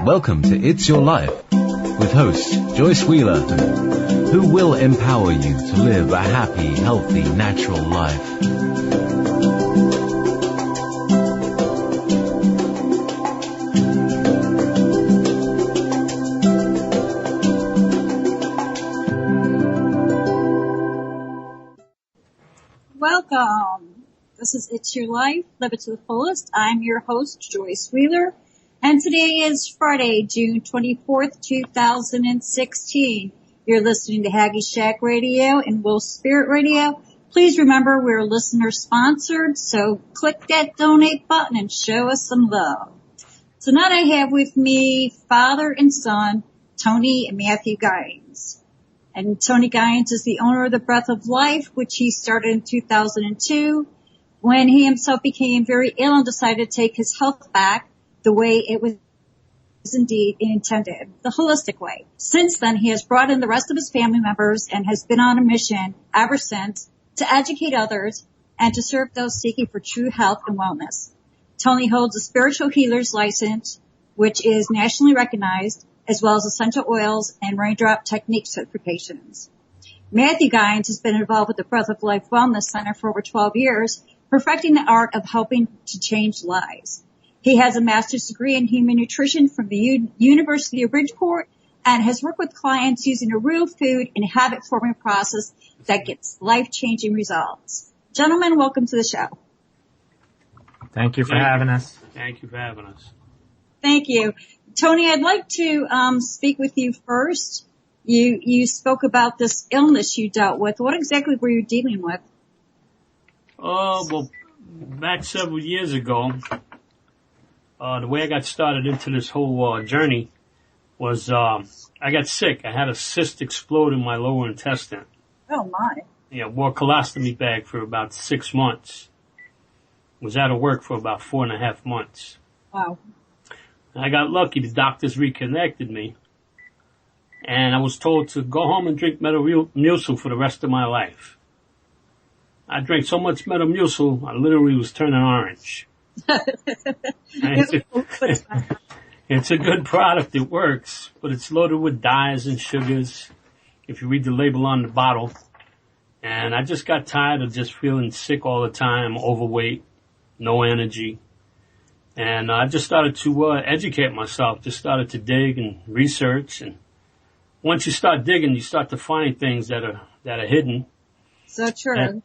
Welcome to It's Your Life with host Joyce Wheeler, who will empower you to live a happy, healthy, natural life. Welcome. This is It's Your Life, Live It to the Fullest. I'm your host, Joyce Wheeler, and today is Friday, June 24th, 2016. You're listening to Haggy Shack Radio and Will Spirit Radio. Please remember we're listener-sponsored, so click that donate button and show us some love. Tonight I have with me father and son, Tony and Matthew Guines. And Tony Guines is the owner of the Breath of Life, which he started in 2002 when he himself became very ill and decided to take his health back the way it was indeed intended, the holistic way. Since then, he has brought in the rest of his family members and has been on a mission ever since to educate others and to serve those seeking for true health and wellness. Tony holds a spiritual healer's license, which is nationally recognized, as well as essential oils and raindrop technique certifications. Matthew Guines has been involved with the Breath of Life Wellness Center for over 12 years, perfecting the art of helping to change lives. He has a master's degree in human nutrition from the University of Bridgeport and has worked with clients using a real food and habit-forming process that gets life-changing results. Gentlemen, welcome to the show. Thank you for having us. Thank you for having us. Thank you. Tony, I'd like to speak with you first. You spoke about this illness you dealt with. What exactly were you dealing with? Well, back several years ago, the way I got started into this whole journey was I got sick. I had a cyst explode in my lower intestine. Oh, my. Yeah, wore a colostomy bag for about 6 months. Was out of work for about 4.5 months. Wow. I got lucky. The doctors reconnected me. And I was told to go home and drink Metamucil for the rest of my life. I drank so much Metamucil, I literally was turning orange. It's a good product. It works, but it's loaded with dyes and sugars, if you read the label on the bottle. And I just got tired of just feeling sick all the time, overweight, no energy. And I just started to educate myself, just started to dig and research. And once you start digging, you start to find things that are hidden. So true. And,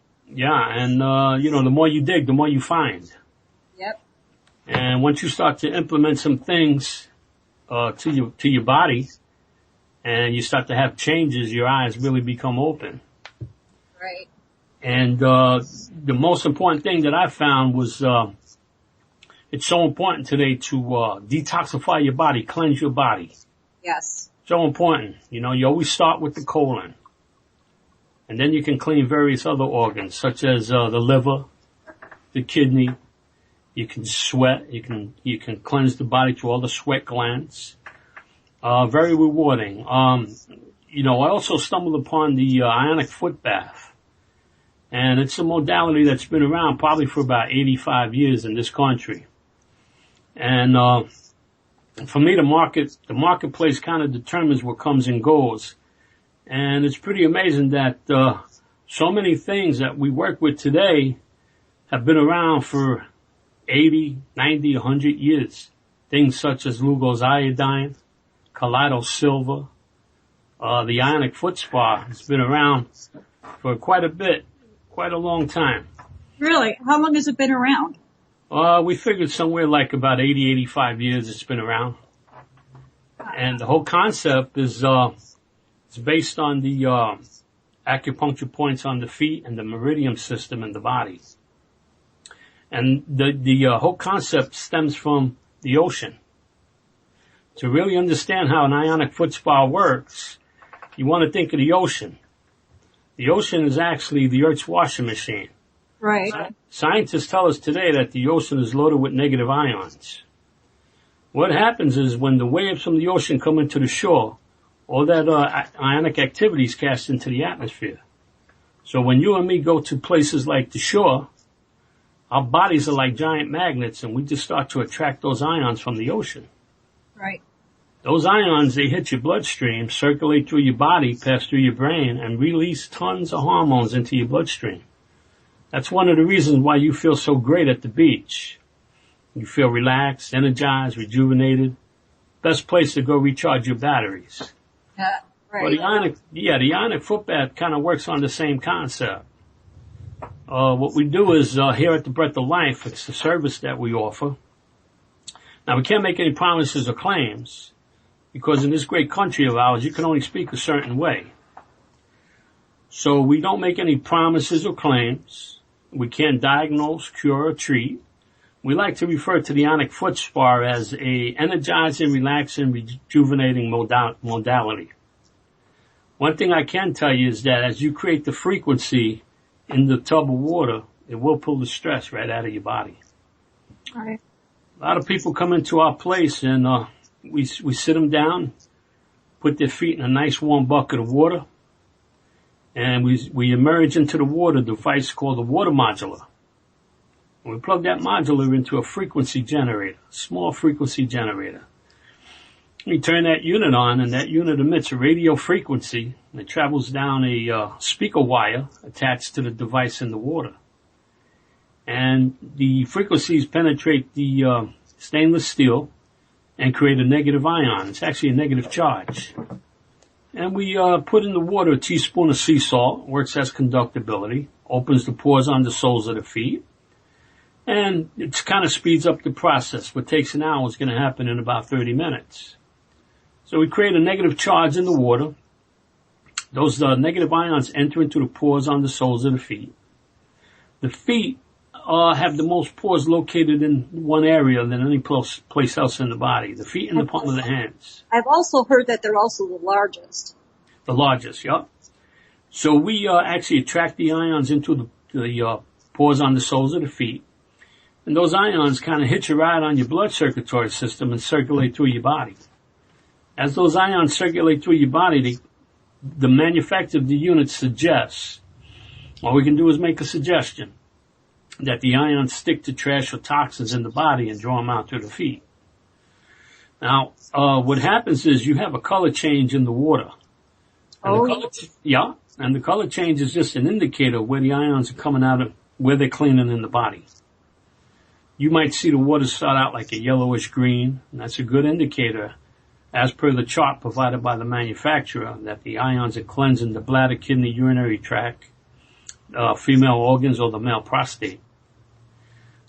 the more you dig, the more you find. Yep. And once you start to implement some things to your body, and you start to have changes, your eyes really become open. Right. And the most important thing that I found was it's so important today to detoxify your body, cleanse your body. Yes. So important. You know, you always start with the colon. And then you can clean various other organs, such as the liver, the kidney. You can sweat. You can cleanse the body through all the sweat glands. Very rewarding. I also stumbled upon the ionic foot bath. And it's a modality that's been around probably for about 85 years in this country. And for me, the marketplace kind of determines what comes and goes. And it's pretty amazing that so many things that we work with today have been around for 80, 90, 100 years. Things such as Lugol's iodine, Kaleido silver, the ionic foot spa has been around for quite a long time. Really? How long has it been around? We figured somewhere like about 80, 85 years it's been around. And the whole concept is it's based on the acupuncture points on the feet and the meridian system in the body. And the whole concept stems from the ocean. To really understand how an ionic foot spa works, you want to think of the ocean. The ocean is actually the Earth's washing machine. Right. Scientists tell us today that the ocean is loaded with negative ions. What happens is when the waves from the ocean come into the shore, all that ionic activity is cast into the atmosphere. So when you and me go to places like the shore, our bodies are like giant magnets, and we just start to attract those ions from the ocean. Right. Those ions, they hit your bloodstream, circulate through your body, pass through your brain, and release tons of hormones into your bloodstream. That's one of the reasons why you feel so great at the beach. You feel relaxed, energized, rejuvenated. Best place to go recharge your batteries. Yeah, right. Well, the ionic foot bath kind of works on the same concept. What we do is, here at the Breath of Life, it's the service that we offer. Now, we can't make any promises or claims, because in this great country of ours, you can only speak a certain way. So we don't make any promises or claims. We can't diagnose, cure, or treat. We like to refer to the ionic foot spa as a energizing, relaxing, rejuvenating modality. One thing I can tell you is that as you create the frequency in the tub of water, it will pull the stress right out of your body. All right. A lot of people come into our place and we sit them down, put their feet in a nice warm bucket of water, and we emerge into the water, device called the water modulator. And we plug that modulator into a frequency generator, a small frequency generator. We turn that unit on, and that unit emits a radio frequency, and it travels down a speaker wire attached to the device in the water. And the frequencies penetrate the stainless steel and create a negative ion. It's actually a negative charge. And we put in the water a teaspoon of sea salt, works as conductibility, opens the pores on the soles of the feet, and it kind of speeds up the process. What takes an hour is going to happen in about 30 minutes. So we create a negative charge in the water. Those negative ions enter into the pores on the soles of the feet. The feet have the most pores located in one area than any place else in the body. The feet and the palm of the hands. I've also heard that they're also the largest. The largest, yep. So we actually attract the ions into the pores on the soles of the feet. And those ions kind of hitch a ride on your blood circulatory system and circulate through your body. As those ions circulate through your body, the manufacturer of the unit suggests, all we can do is make a suggestion, that the ions stick to trash or toxins in the body and draw them out through the feet. Now, what happens is you have a color change in the water. And and the color change is just an indicator of where the ions are coming out of, where they're cleaning in the body. You might see the water start out like a yellowish green, and that's a good indicator, as per the chart provided by the manufacturer, that the ions are cleansing the bladder, kidney, urinary tract, female organs, or the male prostate.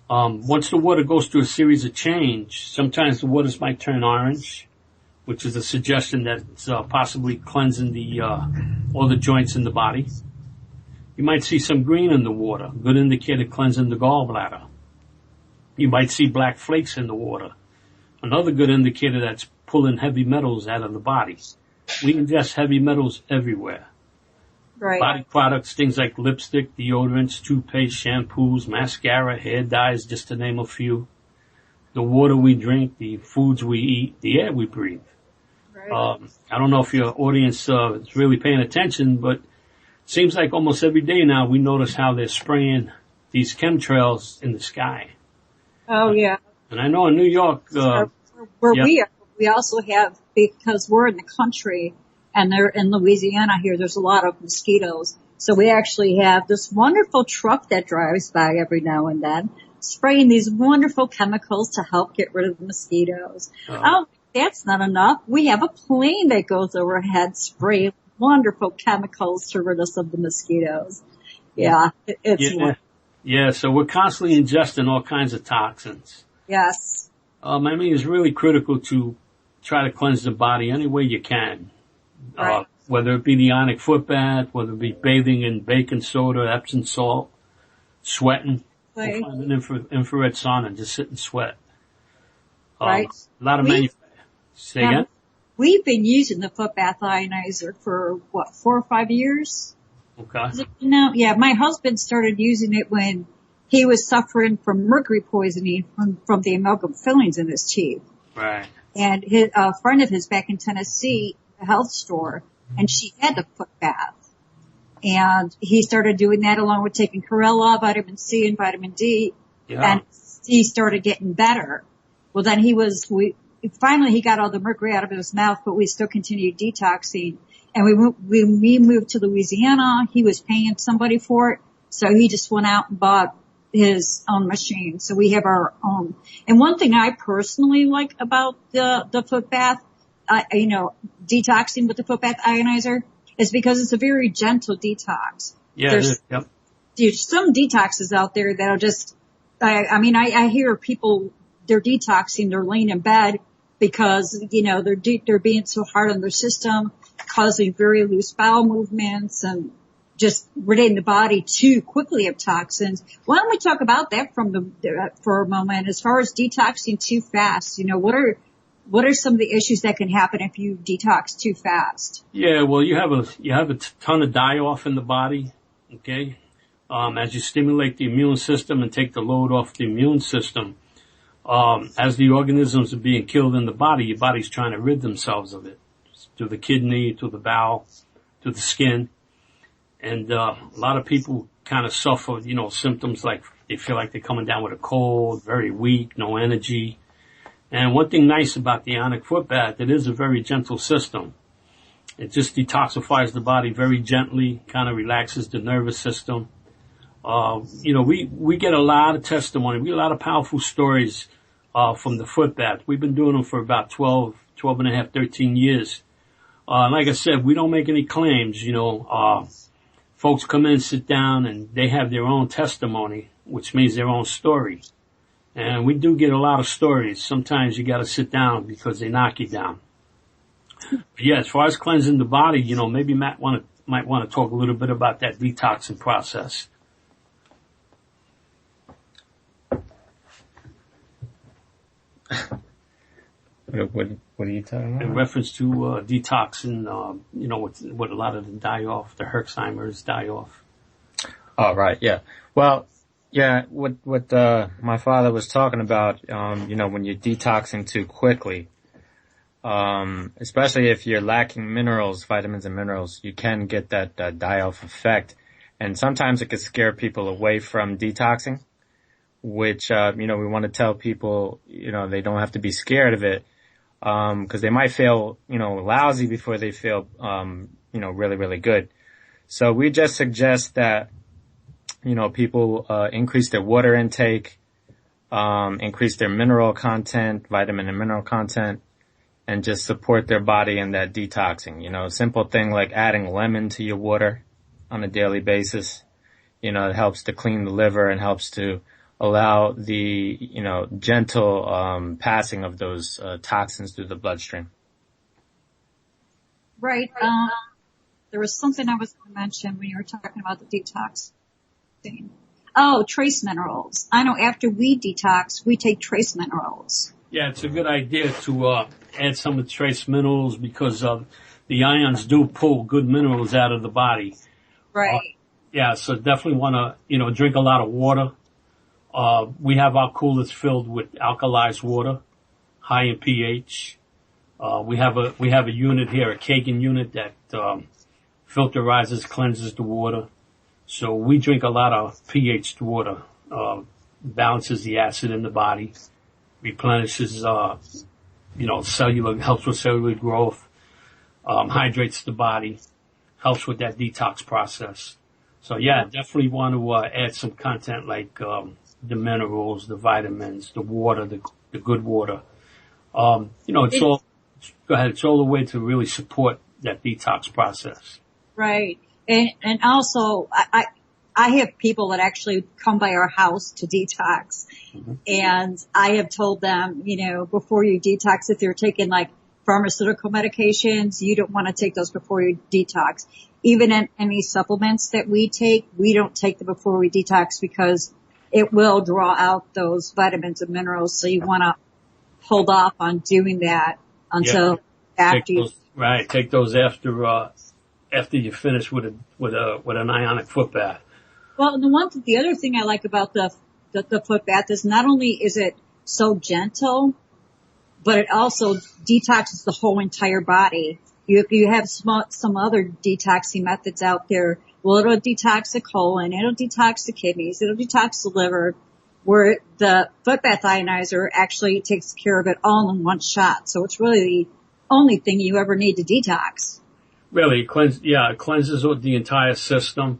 Once the water goes through a series of change, sometimes the waters might turn orange, which is a suggestion that it's possibly cleansing all the joints in the body. You might see some green in the water, good indicator cleansing the gallbladder. You might see black flakes in the water, another good indicator that's pulling heavy metals out of the body. We ingest heavy metals everywhere. Right. Body products, things like lipstick, deodorants, toothpaste, shampoos, mascara, hair dyes, just to name a few. The water we drink, the foods we eat, the air we breathe. Right. I don't know if your audience is really paying attention, but it seems like almost every day now we notice how they're spraying these chemtrails in the sky. Oh, yeah. And I know in New York... we also have, because we're in the country, and they're in Louisiana here, there's a lot of mosquitoes. So we actually have this wonderful truck that drives by every now and then, spraying these wonderful chemicals to help get rid of the mosquitoes. Oh, that's not enough. We have a plane that goes overhead spraying wonderful chemicals to rid us of the mosquitoes. Yeah, it's wonderful. Yeah, so we're constantly ingesting all kinds of toxins. Yes. I mean, it's really critical to try to cleanse the body any way you can. Right. Whether it be the ionic foot bath, whether it be bathing in baking soda, Epsom salt, sweating, right. We'll find an infrared sauna and just sit and sweat. Right. A lot of Say again? We've been using the foot bath ionizer for 4 or 5 years? Okay. Yeah, my husband started using it when he was suffering from mercury poisoning from the amalgam fillings in his teeth. Right. And a friend of his back in Tennessee, a health store, and she had the foot bath. And he started doing that along with taking Corella, vitamin C and vitamin D. Yeah. And he started getting better. Well, then finally he got all the mercury out of his mouth, but we still continued detoxing. And we moved to Louisiana. He was paying somebody for it. So he just went out and bought his own machine. So we have our own. And one thing I personally like about the foot bath, detoxing with the foot bath ionizer is because it's a very gentle detox. Yeah. Yep. There's some detoxes out there that'll just, I hear people, they're detoxing, they're laying in bed because, they're being so hard on their system, causing very loose bowel movements and just ridding the body too quickly of toxins. Why don't we talk about that for a moment? As far as detoxing too fast, what are some of the issues that can happen if you detox too fast? Yeah, well, you have a ton of die-off in the body, okay? As you stimulate the immune system and take the load off the immune system, as the organisms are being killed in the body, your body's trying to rid themselves of it. To the kidney, to the bowel, to the skin. And a lot of people kind of suffer, symptoms like they feel like they're coming down with a cold, very weak, no energy. And one thing nice about the ionic foot bath, it is a very gentle system. It just detoxifies the body very gently, kind of relaxes the nervous system. We get a lot of testimony. We get a lot of powerful stories, from the foot bath. We've been doing them for about 12 and a half, 13 years. Like I said, we don't make any claims, folks come in, sit down, and they have their own testimony, which means their own story. And we do get a lot of stories. Sometimes you gotta sit down because they knock you down. But yeah, as far as cleansing the body, maybe Matt might want to talk a little bit about that detoxing process. What are you talking about? In reference to detoxing, what a lot of the die-off, the Herxheimers die off. Oh, right, yeah. Well, yeah, what my father was talking about, when you're detoxing too quickly, especially if you're lacking minerals, vitamins and minerals, you can get that die-off effect. And sometimes it can scare people away from detoxing, which, we want to tell people, they don't have to be scared of it. Cause they might feel, lousy before they feel, really, really good. So we just suggest that, people, increase their water intake, increase their mineral content, vitamin and mineral content, and just support their body in that detoxing. A simple thing like adding lemon to your water on a daily basis, it helps to clean the liver and helps to allow the, gentle, passing of those, toxins through the bloodstream. Right. There was something I was going to mention when you were talking about the detox. Oh, trace minerals. I know after we detox, we take trace minerals. Yeah, it's a good idea to, add some of the trace minerals because, the ions do pull good minerals out of the body. Right. Yeah, so definitely want to, drink a lot of water. We have our coolers filled with alkalized water, high in pH. We have a unit here, a Kagan unit that, filterizes, cleanses the water. So we drink a lot of pH water, balances the acid in the body, replenishes, helps with cellular growth, hydrates the body, helps with that detox process. So yeah, definitely want to, add some content like, the minerals, the vitamins, the water, the good water. It's all, go ahead, it's all the way to really support that detox process. Right. And also, I have people that actually come by our house to detox. Mm-hmm. And I have told them, before you detox, if you're taking like pharmaceutical medications, you don't want to take those before you detox. Even in any supplements that we take, we don't take them before we detox because it will draw out those vitamins and minerals. So you want to hold off on doing that until after you. Right. Take those after you finish with an ionic foot bath. Well, the other thing I like about the foot bath is not only is it so gentle, but it also detoxes the whole entire body. You have some other detoxing methods out there. Well, it'll detox the colon, it'll detox the kidneys, it'll detox the liver. where the foot bath ionizer actually takes care of it all in one shot. So it's really the only thing you ever need to detox. Really, it cleanses the entire system.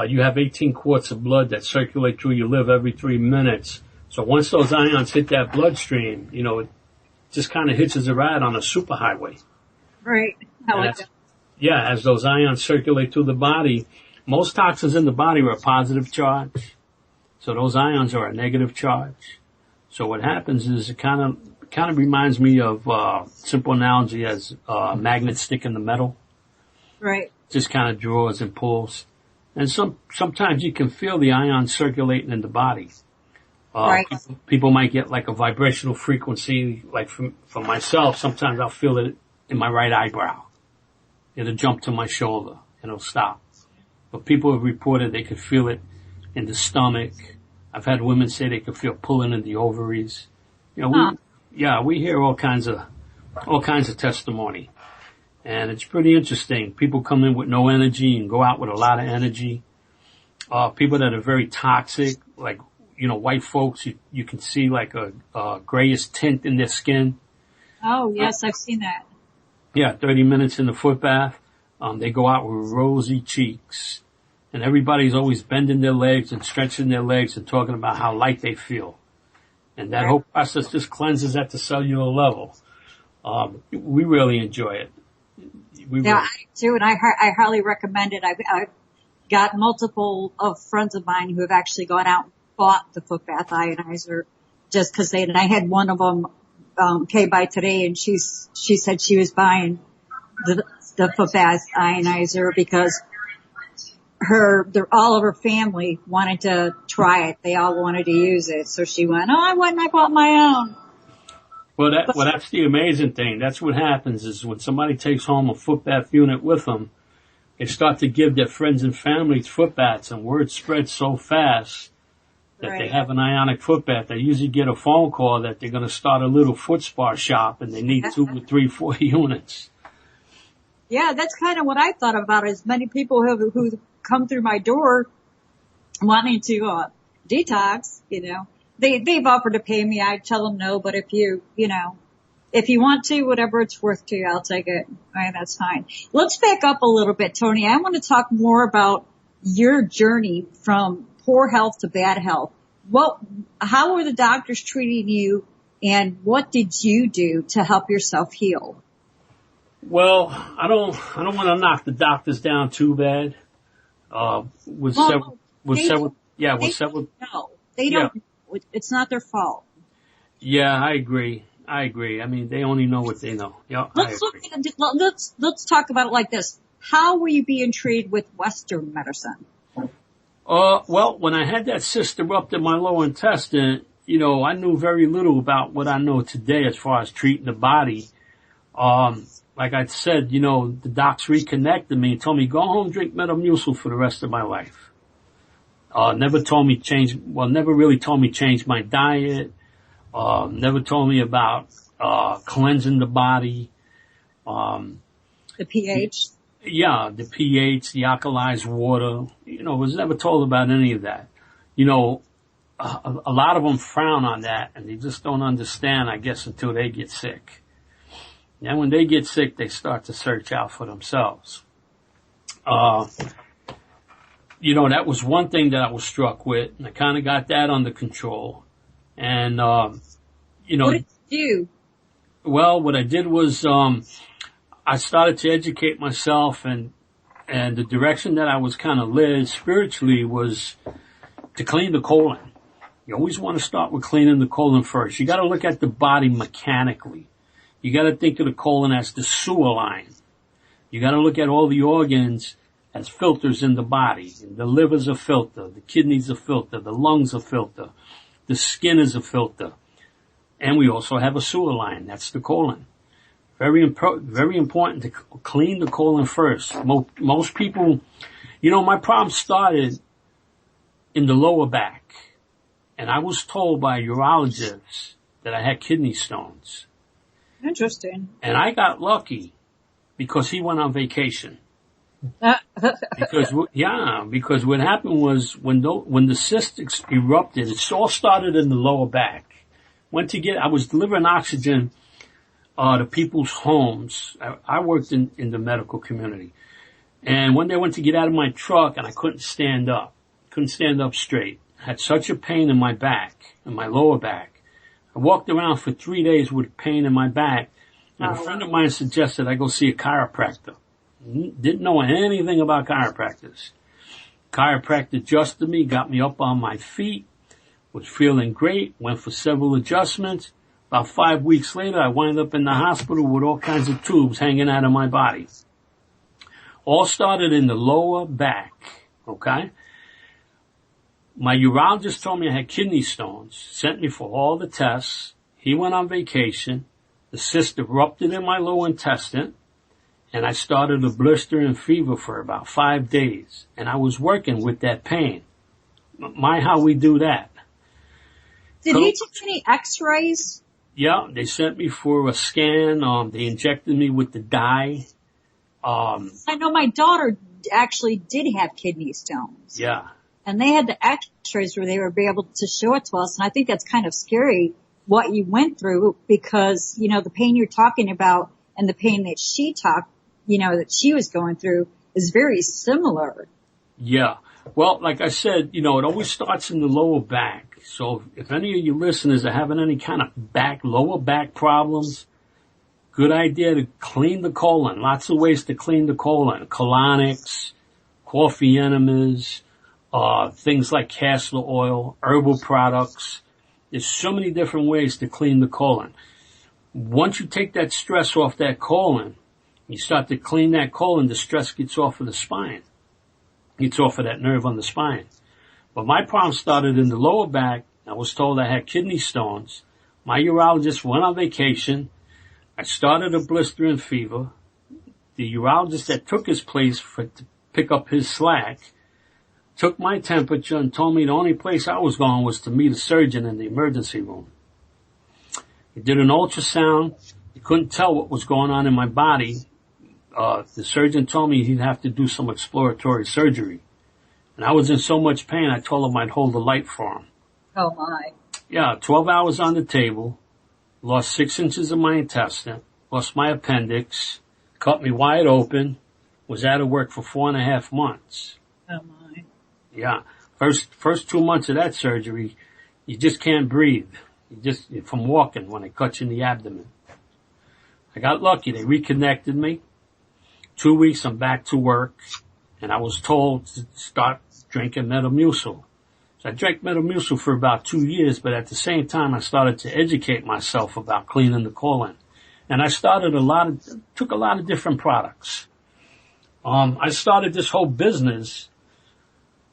You have 18 quarts of blood that circulate through your liver every 3 minutes. So once those ions hit that bloodstream, it just kind of hitches a ride on a superhighway. Right. I like that. Yeah, as those ions circulate through the body, most toxins in the body are a positive charge. So those ions are a negative charge. So what happens is it kind of reminds me of simple analogy as magnets stick in the metal. Right. Just kind of draws and pulls. And sometimes you can feel the ions circulating in the body. Right. People might get like a vibrational frequency, like for myself, sometimes I'll feel it in my right eyebrow. It'll jump to my shoulder and it'll stop. But people have reported they could feel it in the stomach. I've had women say they could feel pulling in the ovaries. We hear all kinds of testimony. And it's pretty interesting. People come in with no energy and go out with a lot of energy. People that are very toxic, like, white folks, you can see like a grayish tint in their skin. Oh, yes, I've seen that. Yeah, 30 minutes in the foot bath. They go out with rosy cheeks. And everybody's always bending their legs and stretching their legs and talking about how light they feel. And that whole process just cleanses at the cellular level. We really enjoy it. I do, and I highly recommend it. I've got multiple of friends of mine who have actually gone out and bought the foot bath ionizer just because and I had one of them came by today, and she said she was buying the foot bath ionizer because all of her family wanted to try it. They all wanted to use it, so she went, I went and I bought my own. Well, that's the amazing thing. That's what happens is when somebody takes home a foot bath unit with them, they start to give their friends and families foot baths, and word spreads so fast that they have an ionic foot bath. They usually get a phone call that they're going to start a little foot spa shop and they need 2 or 3, 4 units. Yeah, that's kind of what I thought about. As many people who come through my door wanting to detox, they've offered to pay me. I tell them no, but if you want to, whatever it's worth to you, I'll take it. Right, that's fine. Let's back up a little bit, Tony. I want to talk more about your journey from poor health to bad health. How were the doctors treating you, and what did you do to help yourself heal? Well, I don't want to knock the doctors down too bad. No, they don't. It's not their fault. Yeah, I agree. I mean, they only know what they know. Yeah, Let's talk about it like this. How were you being treated with Western medicine? Well, when I had that cyst erupt in my lower intestine, I knew very little about what I know today as far as treating the body. Like I said, the docs reconnected me and told me, go home, drink Metamucil for the rest of my life. Never really told me change my diet. Never told me about, cleansing the body. The pH? Yeah, the pH, the alkalized water, was never told about any of that. A lot of them frown on that and they just don't understand, I guess, until they get sick. And when they get sick, they start to search out for themselves. That was one thing that I was struck with, and I kind of got that under control. And, what did you do? Well, what I did was, I started to educate myself, and the direction that I was kind of led spiritually was to clean the colon. You always want to start with cleaning the colon first. You got to look at the body mechanically. You got to think of the colon as the sewer line. You got to look at all the organs as filters in the body. The liver's a filter, the kidneys a filter, the lungs a filter, the skin is a filter, and we also have a sewer line. That's the colon. Very important to clean the colon first. Most people, my problem started in the lower back, and I was told by a urologist that I had kidney stones. Interesting. And I got lucky because he went on vacation. Because what happened was when the cyst erupted, it all started in the lower back. I was delivering oxygen, to people's homes. I worked in the medical community. And one day I went to get out of my truck and I couldn't stand up straight. I had such a pain in my back, in my lower back. I walked around for 3 days with pain in my back, and a friend of mine suggested I go see a chiropractor. Didn't know anything about chiropractors. Chiropractor adjusted me, got me up on my feet, was feeling great, went for several adjustments. About 5 weeks later, I wound up in the hospital with all kinds of tubes hanging out of my body. All started in the lower back, okay? My urologist told me I had kidney stones, sent me for all the tests. He went on vacation. The cyst erupted in my lower intestine, and I started a blister and fever for about 5 days. And I was working with that pain. How we do that. Did he take any x-rays? Yeah, they sent me for a scan. They injected me with the dye. I know my daughter actually did have kidney stones. Yeah. And they had the x-rays where they were able to show it to us. And I think that's kind of scary what you went through because, the pain you're talking about and the pain that that she was going through is very similar. Yeah. Well, like I said, it always starts in the lower back. So if any of you listeners are having any kind of lower back problems, good idea to clean the colon. Lots of ways to clean the colon. Colonics, coffee enemas, things like castor oil, herbal products. There's so many different ways to clean the colon. Once you take that stress off that colon, you start to clean that colon, the stress gets off of the spine. Gets off of that nerve on the spine. But my problem started in the lower back. I was told I had kidney stones. My urologist went on vacation. I started a blister and fever. The urologist that took his place to pick up his slack took my temperature and told me the only place I was going was to meet a surgeon in the emergency room. He did an ultrasound. He couldn't tell what was going on in my body. The surgeon told me he'd have to do some exploratory surgery. And I was in so much pain, I told him I'd hold the light for him. Oh my. Yeah, 12 hours on the table, lost 6 inches of my intestine, lost my appendix, cut me wide open, was out of work for 4.5 months. Oh my. Yeah. First 2 months of that surgery, you just can't breathe. From walking when it cuts you in the abdomen. I got lucky. They reconnected me. 2 weeks, I'm back to work, and I was told to start drinking Metamucil. So I drank Metamucil for about 2 years, but at the same time, I started to educate myself about cleaning the colon. And I took a lot of different products. I started this whole business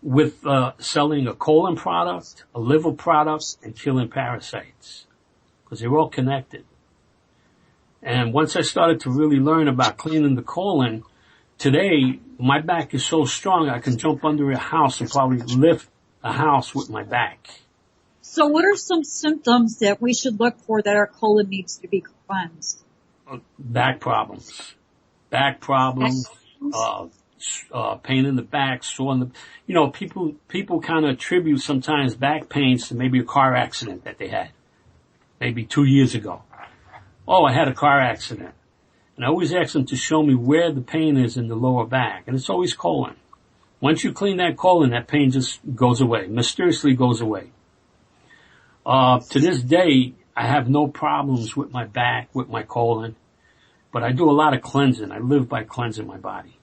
with, selling a colon product, a liver product, and killing parasites. Because they're all connected. And once I started to really learn about cleaning the colon, today my back is so strong I can jump under a house and probably lift a house with my back. So what are some symptoms that we should look for that our colon needs to be cleansed? Back problems. Pain in the back, sore in the, people kind of attribute sometimes back pains to maybe a car accident that they had, maybe 2 years ago. Oh, I had a car accident. And I always ask them to show me where the pain is in the lower back. And it's always colon. Once you clean that colon, that pain just goes away, mysteriously goes away. To this day, I have no problems with my back, with my colon. But I do a lot of cleansing. I live by cleansing my body.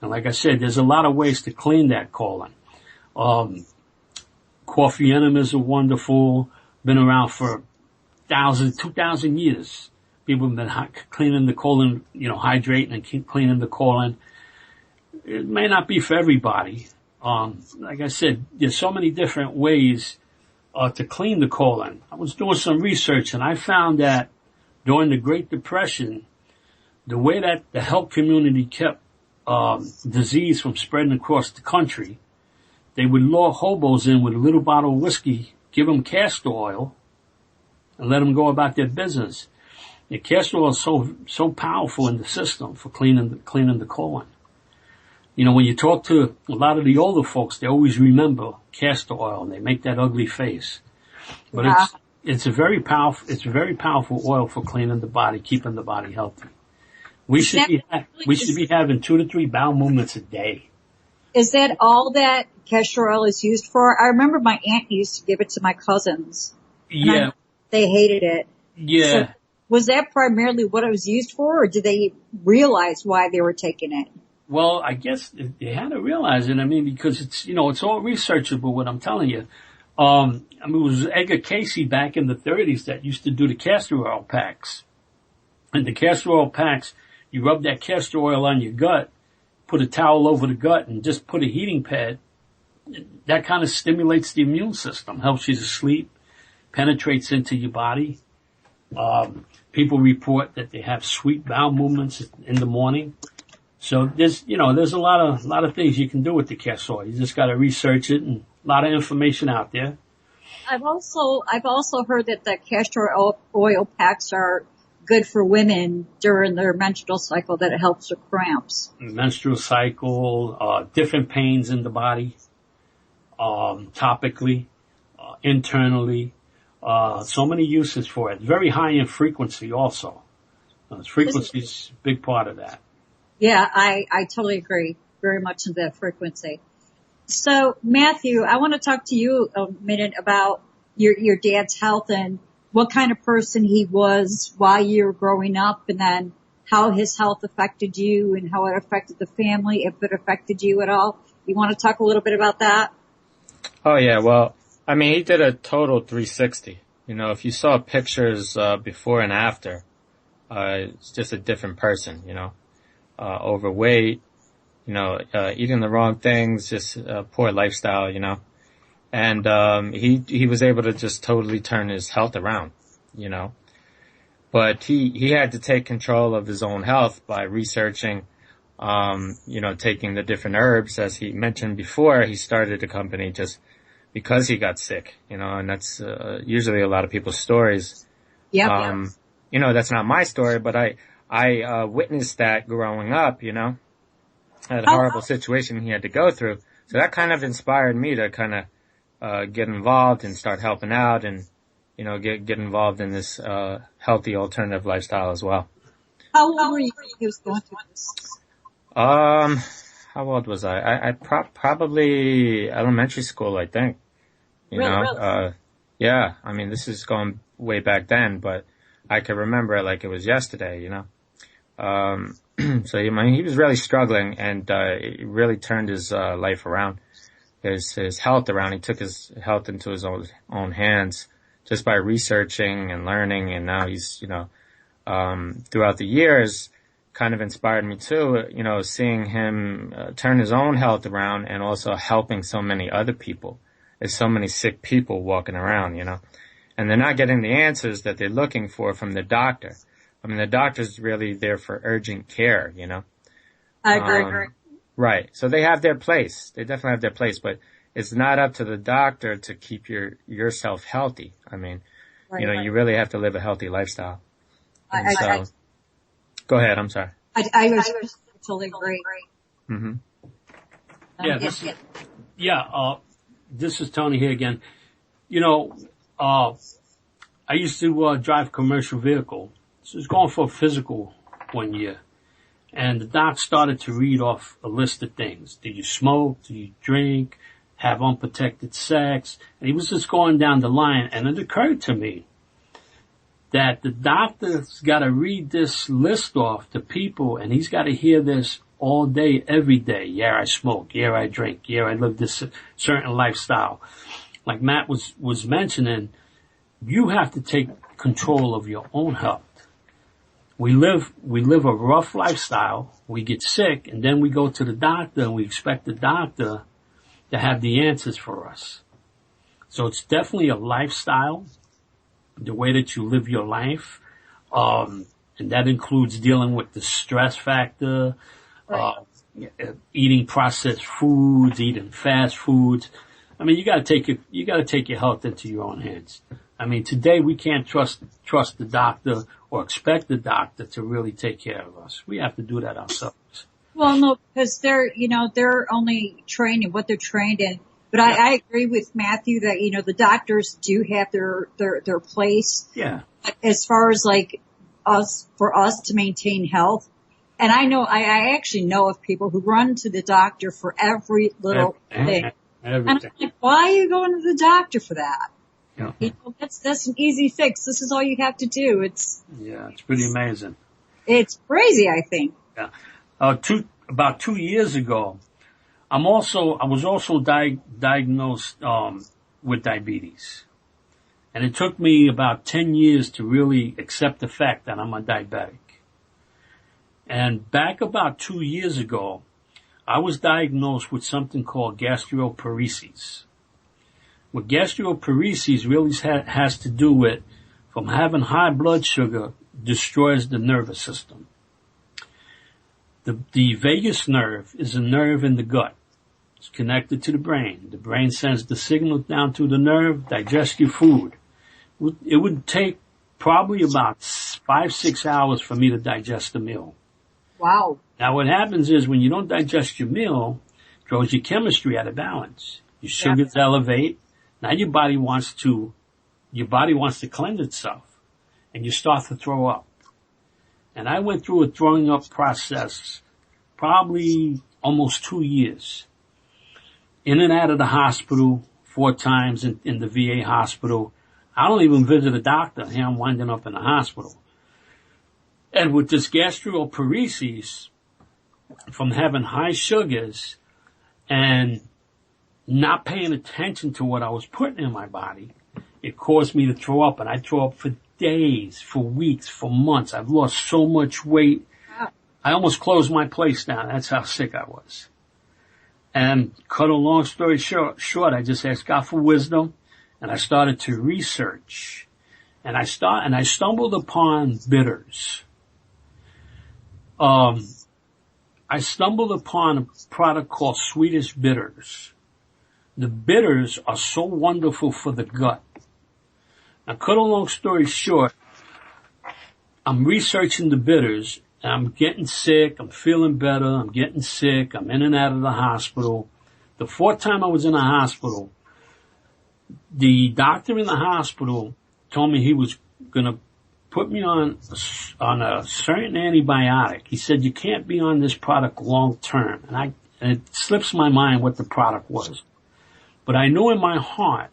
And like I said, there's a lot of ways to clean that colon. Coffee enemas are wonderful. Been around for 2,000 years. People have been cleaning the colon, hydrating and keep cleaning the colon. It may not be for everybody. Like I said, there's so many different ways to clean the colon. I was doing some research and I found that during the Great Depression, the way that the health community kept disease from spreading across the country, they would lure hobos in with a little bottle of whiskey, give them castor oil, and let them go about their business. The castor oil is so powerful in the system for cleaning the colon. when you talk to a lot of the older folks, they always remember castor oil and they make that ugly face. But Yeah. it's a very powerful oil for cleaning the body, keeping the body healthy. We should be having 2 to 3 bowel movements a day. Is that all that castor oil is used for? I remember my aunt used to give it to my cousins. Yeah. They hated it. Yeah. So was that primarily what it was used for, or did they realize why they were taking it? Well, I guess they had to realize it. I mean, because it's all researchable, what I'm telling you. It was Edgar Casey back in the 30s that used to do the castor oil packs. And the castor oil packs, you rub that castor oil on your gut, put a towel over the gut, and just put a heating pad. That kind of stimulates the immune system, helps you to sleep, penetrates into your body. People report that they have sweet bowel movements in the morning. So there's a lot of things you can do with the castor oil. You just got to research it, and a lot of information out there. I've also heard that the castor oil packs are good for women during their menstrual cycle, that it helps with cramps. Menstrual cycle, different pains in the body, topically, internally, so many uses for it. Very high in frequency also. Frequency is a big part of that. Yeah, I totally agree. Very much in that frequency. So, Matthew, I want to talk to you a minute about your dad's health and what kind of person he was while you were growing up, and then how his health affected you and how it affected the family, if it affected you at all. You want to talk a little bit about that? Oh yeah, well, I mean, he did a total 360. If you saw pictures, before and after, it's just a different person, overweight, eating the wrong things, just poor lifestyle, and he was able to just totally turn his health around, but he had to take control of his own health by researching, taking the different herbs. As he mentioned before, he started a company just because he got sick, and that's usually a lot of people's stories. Yeah. That's not my story, but I witnessed that growing up, that horrible situation he had to go through. So that kind of inspired me to kind of get involved and start helping out, and get involved in this healthy alternative lifestyle as well. How old were you when he was going through this? How old was I? I probably elementary school, I think. Really? Yeah. I mean, this is going way back then, but I could remember it like it was yesterday. So he was really struggling, and it really turned his life around. His health around. He took his health into his own hands just by researching and learning, and now he's, throughout the years kind of inspired me too, seeing him turn his own health around and also helping so many other people. There's so many sick people walking around, and they're not getting the answers that they're looking for from the doctor. I mean, the doctor's really there for urgent care, I agree. Right. So they have their place. They definitely have their place, but it's not up to the doctor to keep yourself healthy. I mean, Right. you really have to live a healthy lifestyle. I Go ahead. I'm sorry. totally agree. Mm-hmm. This is Tony here again. I used to drive a commercial vehicle. So I was going for a physical one year. And the doc started to read off a list of things. Do you smoke? Do you drink? Have unprotected sex? And he was just going down the line. And it occurred to me that the doctor's got to read this list off to people, and he's got to hear this all day, every day. Yeah, I smoke. Yeah, I drink. Yeah, I live this certain lifestyle. Like Matt was mentioning, you have to take control of your own health. We live a rough lifestyle. We get sick, and then we go to the doctor, and we expect the doctor to have the answers for us. So it's definitely a lifestyle, the way that you live your life, and that includes dealing with the stress factor, eating processed foods, eating fast foods. I mean, you gotta take your health into your own hands. I mean, today we can't trust the doctor or expect the doctor to really take care of us. We have to do that ourselves. Well, no, because they're only trained in what they're trained in. But I agree with Matthew that, the doctors do have their place. Yeah. As far as like for us to maintain health. And I actually know of people who run to the doctor for every little thing. Everything. And I'm like, why are you going to the doctor for that? Yeah. That's an easy fix. This is all you have to do. It's pretty amazing. It's crazy, I think. Yeah. About 2 years ago, I was also diagnosed, with diabetes. And it took me about 10 years to really accept the fact that I'm a diabetic. And back about 2 years ago, I was diagnosed with something called gastroparesis. What gastroparesis really has to do with, from having high blood sugar, destroys the nervous system. The vagus nerve is a nerve in the gut. It's connected to the brain. The brain sends the signal down to the nerve, digest your food. It would take probably about 5-6 hours for me to digest a meal. Wow. Now what happens is when you don't digest your meal, it throws your chemistry out of balance. Your sugars elevate. Now your body wants to cleanse itself, and you start to throw up. And I went through a throwing up process probably almost 2 years. In and out of the hospital 4 times in the VA hospital. I don't even visit a doctor. Here I'm winding up in the hospital. And with this gastroparesis, from having high sugars and not paying attention to what I was putting in my body, it caused me to throw up. And I throw up for days, for weeks, for months. I've lost so much weight. I almost closed my place down. That's how sick I was. And cut a long story short, I just asked God for wisdom, and I started to research. And I stumbled upon bitters. I stumbled upon a product called Swedish bitters. The bitters are so wonderful for the gut. Now, cut a long story short, I'm researching the bitters, and I'm getting sick, I'm feeling better, I'm getting sick, I'm in and out of the hospital. The 4th time I was in the hospital, the doctor in the hospital told me he was gonna put me on a certain antibiotic. He said, you can't be on this product long term. And it slips my mind what the product was. But I knew in my heart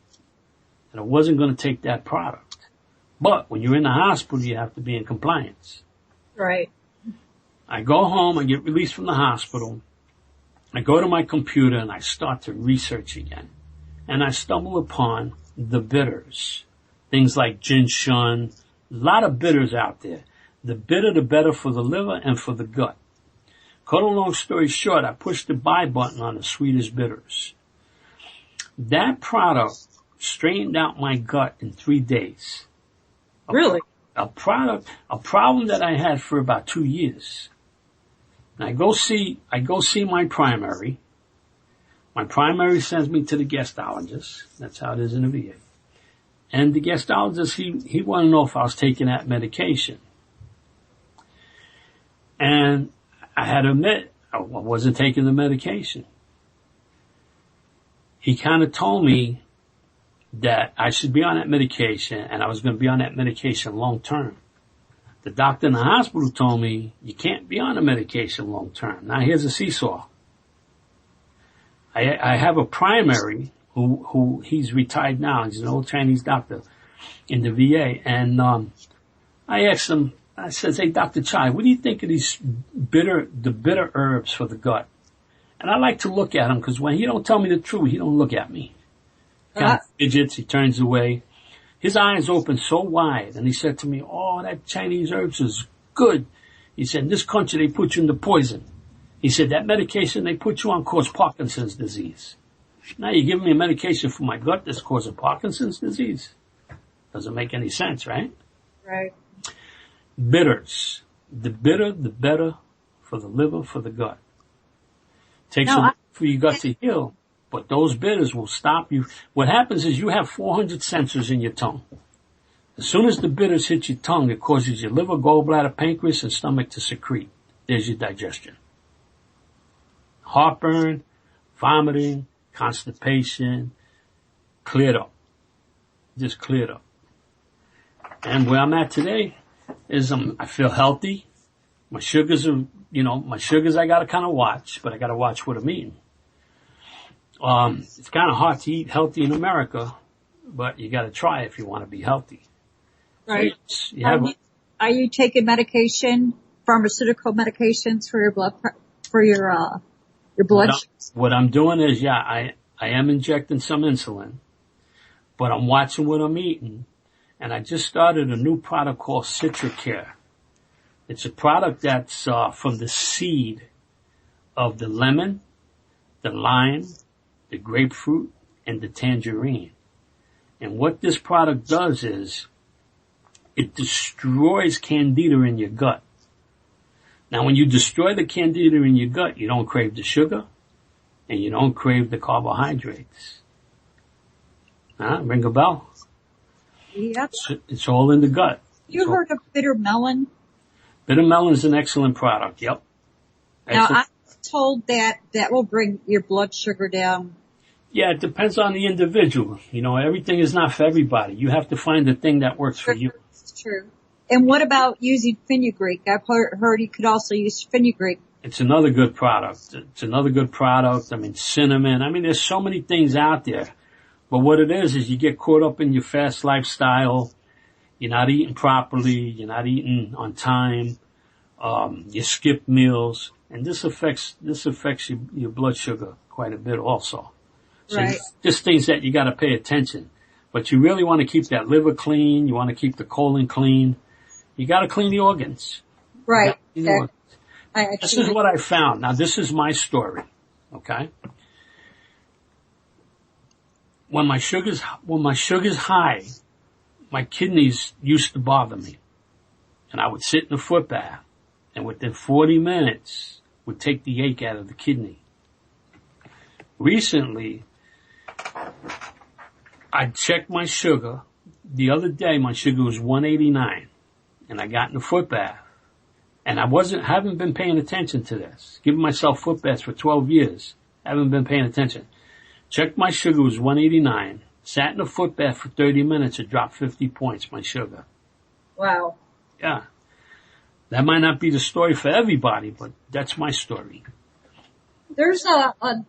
that I wasn't going to take that product. But when you're in the hospital, you have to be in compliance. Right. I go home, I get released from the hospital. I go to my computer and I start to research again. And I stumble upon the bitters. Things like ginseng. A lot of bitters out there. The bitter, the better for the liver and for the gut. Cut a long story short, I pushed the buy button on the Swedish bitters. That product straightened out my gut in 3 days. Really? A problem that I had for about 2 years. And I go see my primary. My primary sends me to the gastologist. That's how it is in the VA. And the gastologist, he wanted to know if I was taking that medication. And I had to admit, I wasn't taking the medication. He kind of told me that I should be on that medication, and I was going to be on that medication long term. The doctor in the hospital told me, you can't be on the medication long term. Now here's a seesaw. I have a primary who he's retired now. He's an old Chinese doctor in the VA. And, I asked him, I said, hey, Dr. Chai, what do you think of the bitter herbs for the gut? And I like to look at him because when he don't tell me the truth, he don't look at me. Kind of fidgets, he turns away. His eyes open so wide, and he said to me, oh, that Chinese herbs is good. He said, in this country they put you in the poison. He said, that medication they put you on causes Parkinson's disease. Now you're giving me a medication for my gut that's causing Parkinson's disease. Doesn't make any sense, right? Right. Bitters. The bitter, the better for the liver, for the gut. Takes a while for your gut to heal, but those bitters will stop you. What happens is you have 400 sensors in your tongue. As soon as the bitters hit your tongue, it causes your liver, gallbladder, pancreas, and stomach to secrete. There's your digestion. Heartburn, vomiting, constipation, cleared up. Just cleared up. And where I'm at today is I feel healthy. My sugars are, I gotta kind of watch, but I gotta watch what I'm eating. It's kind of hard to eat healthy in America, but you gotta try if you want to be healthy. Right. So are you taking medication, pharmaceutical medications for your blood? What I'm doing is, I am injecting some insulin, but I'm watching what I'm eating, and I just started a new product called CitraCare. It's a product that's from the seed of the lemon, the lime, the grapefruit, and the tangerine. And what this product does is it destroys candida in your gut. Now, when you destroy the candida in your gut, you don't crave the sugar and you don't crave the carbohydrates. Ring a bell? Yep. It's all in the gut. You heard of bitter melon? Bitter melon is an excellent product. Yep. Excellent. Now, I'm told that will bring your blood sugar down. Yeah, it depends on the individual. Everything is not for everybody. You have to find the thing that works for you. It's true. And what about using fenugreek? I've heard you could also use fenugreek. It's another good product. Cinnamon. There's so many things out there. But what it is you get caught up in your fast lifestyle. You're not eating properly. You're not eating on time. You skip meals. And this affects your blood sugar quite a bit also. So right. Just things that you gotta pay attention. But you really want to keep that liver clean. You want to keep the colon clean. You gotta clean the organs. Right. This is what I found. Now this is my story. Okay? When my sugar's high, my kidneys used to bother me. And I would sit in a foot bath, and within 40 minutes would take the ache out of the kidney. Recently, I checked my sugar. The other day my sugar was 189, and I got in a foot bath. And haven't been paying attention to this. Giving myself foot baths for 12 years. Haven't been paying attention. Checked my sugar was 189. Sat in a foot bath for 30 minutes. It dropped 50 points, my sugar. Wow. Yeah. That might not be the story for everybody, but that's my story. There's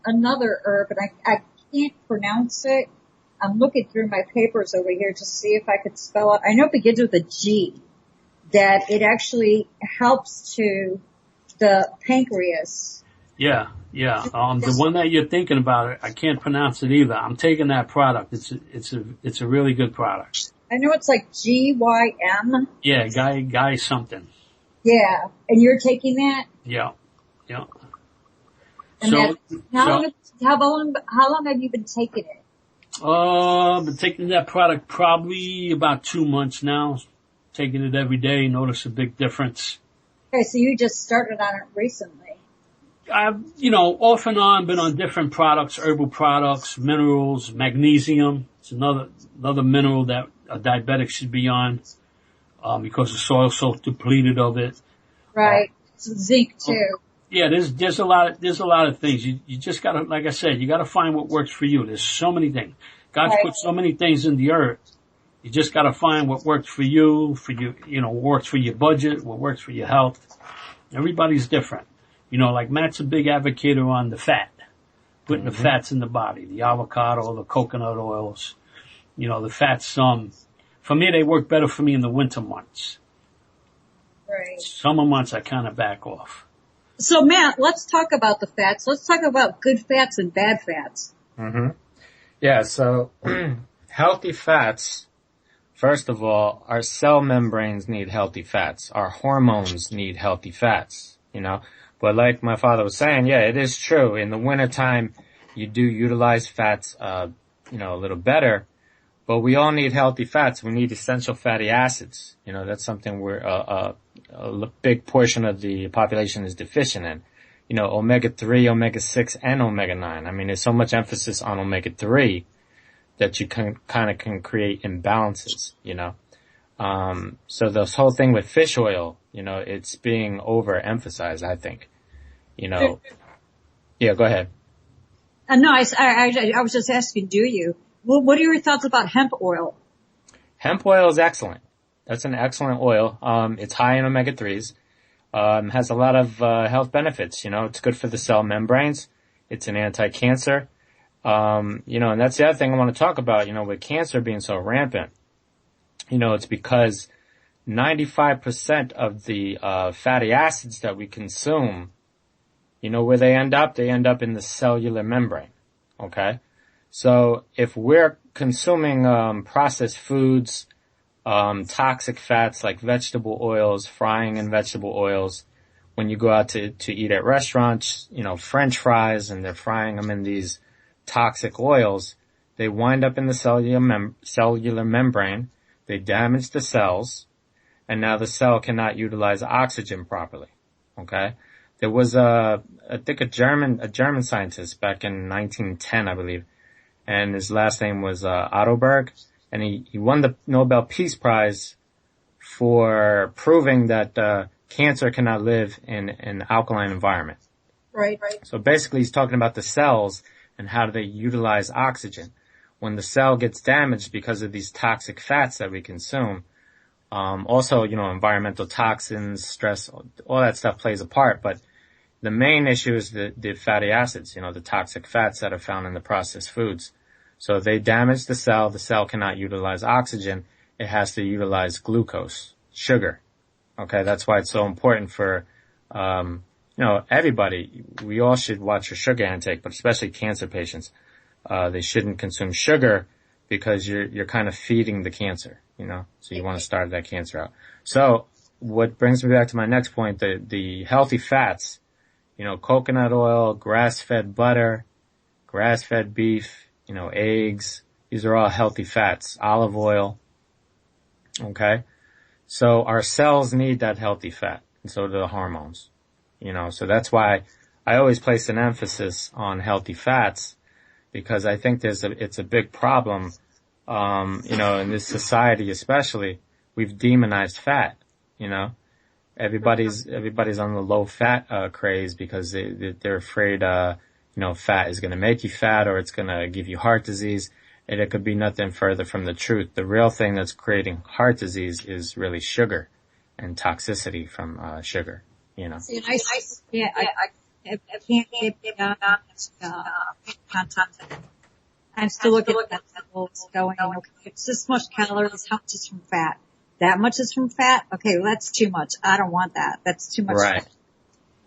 another herb, and I can't pronounce it. I'm looking through my papers over here to see if I could spell it. I know it begins with a G. That it actually helps to the pancreas. Yeah. The one that you're thinking about, I can't pronounce it either. I'm taking that product. It's a really good product. I know it's like GYM. Yeah, guy something. Yeah, and you're taking that? Yeah. And how long have you been taking it? I've been taking that product probably about 2 months now. Taking it every day, notice a big difference. Okay, so you just started on it recently. I've, off and on been on different products, herbal products, minerals, magnesium. It's another mineral that a diabetic should be on, because the soil's so depleted of it. Right. Zinc too. Yeah, there's a lot of things. You just gotta, like I said, you gotta find what works for you. There's so many things. God's put so many things in the earth. You just gotta find what works for you, what works for your budget, what works for your health. Everybody's different. Like Matt's a big advocate on the fat. Putting the fats in the body. The avocado, the coconut oils. The fats, for me, they work better for me in the winter months. Right. Summer months, I kind of back off. So Matt, let's talk about the fats. Let's talk about good fats and bad fats. Mm-hmm. Yeah, so healthy fats. First of all, our cell membranes need healthy fats. Our hormones need healthy fats, But like my father was saying, yeah, it is true. In the wintertime, you do utilize fats, a little better. But we all need healthy fats. We need essential fatty acids. That's something a big portion of the population is deficient in. Omega-3, omega-6, and omega-9. There's so much emphasis on omega-3 that you can create imbalances, So this whole thing with fish oil, it's being overemphasized, I think, Yeah, go ahead. No, I was just asking, do you? Well, what are your thoughts about hemp oil? Hemp oil is excellent. That's an excellent oil. It's high in omega-3s. Has a lot of health benefits. It's good for the cell membranes. It's an anti-cancer. And that's the other thing I want to talk about, with cancer being so rampant. It's because 95% of the fatty acids that we consume, where they end up? They end up in the cellular membrane. Okay? So if we're consuming processed foods, toxic fats like vegetable oils, frying in vegetable oils, when you go out to eat at restaurants, French fries, and they're frying them in these toxic oils, they wind up in the cellular membrane, they damage the cells, and now the cell cannot utilize oxygen properly. Okay? There was I think a German scientist back in 1910, I believe, and his last name was Ottoberg, and he won the Nobel Peace Prize for proving that cancer cannot live in an alkaline environment. Right. So basically he's talking about the cells and how do they utilize oxygen. When the cell gets damaged because of these toxic fats that we consume, also, environmental toxins, stress, all that stuff plays a part, but the main issue is the fatty acids, the toxic fats that are found in the processed foods. So they damage the cell cannot utilize oxygen, it has to utilize glucose, sugar. Okay, that's why it's so important for, everybody. We all should watch your sugar intake, but especially cancer patients. They shouldn't consume sugar because you're kind of feeding the cancer, so you want to start that cancer out. So what brings me back to my next point, the healthy fats, coconut oil, grass-fed butter, grass-fed beef, eggs, these are all healthy fats, olive oil. Okay? So our cells need that healthy fat, and so do the hormones. So that's why I always place an emphasis on healthy fats, because I think it's a big problem, in this society especially. We've demonized fat, Everybody's on the low fat craze because they're afraid fat is going to make you fat or it's going to give you heart disease, and it could be nothing further from the truth. The real thing that's creating heart disease is really sugar and toxicity from sugar, See, I can't get beyond content. I'm still looking at that what's going on. Okay, it's this much calories, how much is from fat? That much is from fat? Okay, well that's too much. I don't want that. That's too much.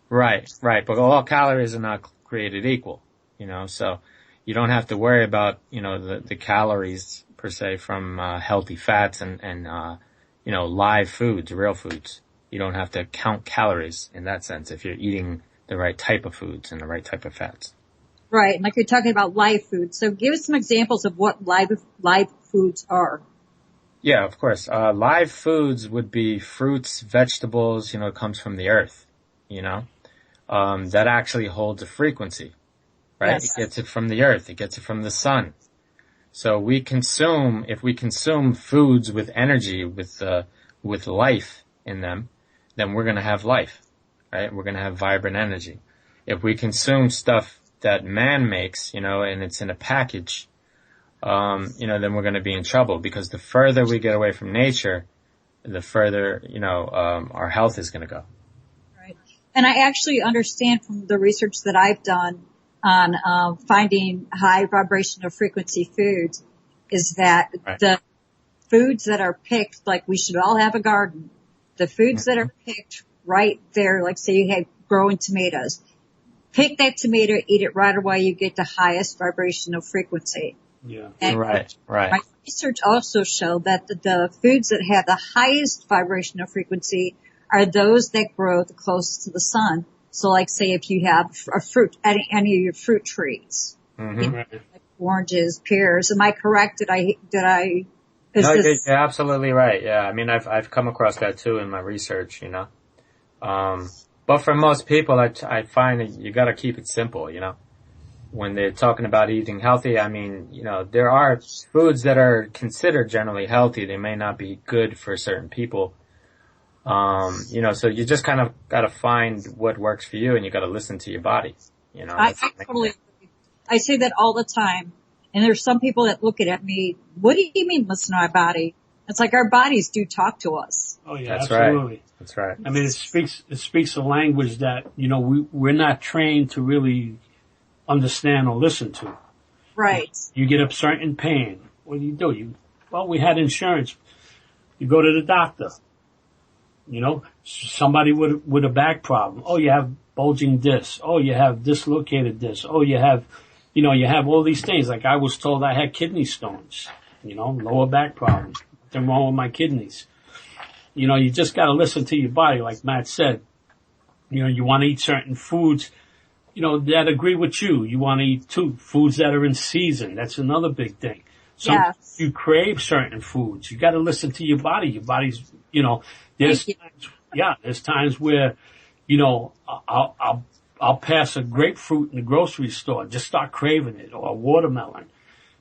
Right. But all calories are not created equal, so you don't have to worry about, the calories per se from, healthy fats and live foods, real foods. You don't have to count calories in that sense if you're eating the right type of foods and the right type of fats. Right, and like you're talking about live foods. So give us some examples of what live foods are. Yeah, of course. Live foods would be fruits, vegetables, it comes from the earth, that actually holds a frequency, right? Yes. It gets it from the earth. It gets it from the sun. So if we consume foods with energy, with life in them, then we're going to have life, right? We're going to have vibrant energy. If we consume stuff that man makes, and it's in a package, then we're going to be in trouble, because the further we get away from nature, the further, our health is going to go. Right. And I actually understand from the research that I've done on finding high vibrational frequency foods is that Right. the foods that are picked, like we should all have a garden, the foods that are picked right there, like say you have growing tomatoes, pick that tomato, eat it right away, you get the highest vibrational frequency. Yeah. And Right. my research also showed that the foods that have the highest vibrational frequency are those that grow the closest to the sun. So like say if you have a fruit, any of your fruit trees, Mm-hmm. Right. like oranges, pears, am I correct? Is No, this, you're absolutely right. Yeah. I mean, I've come across that too in my research, but for most people, I find that you gotta keep it simple, When they're talking about eating healthy, I mean, there are foods that are considered generally healthy. They may not be good for certain people. So you just kind of gotta find what works for you, and you gotta listen to your body. You know, I that's the main totally thing. agree. I say that all the time. And there's some people that look at me, what do you mean listen to our body? It's like our bodies do talk to us. Oh yeah, That's absolutely. right. That's right. I mean, it speaks a language that, you know, we're not trained to really understand or listen to. Right. You get a certain pain. What do? Well, we had insurance. You go to the doctor. You know, somebody with a back problem. Oh, you have bulging discs. Oh, you have dislocated discs. Oh, you have all these things. Like I was told I had kidney stones. You know, lower back problem. Nothing wrong with my kidneys. You know, you just gotta listen to your body, like Matt said. You know, you want to eat certain foods, you know, that agree with you. You want to eat too, foods that are in season. That's another big thing. Yes. You crave certain foods. You gotta listen to your body. Your body's, you know, there's times where, you know, I'll pass a grapefruit in the grocery store, just start craving it, or a watermelon.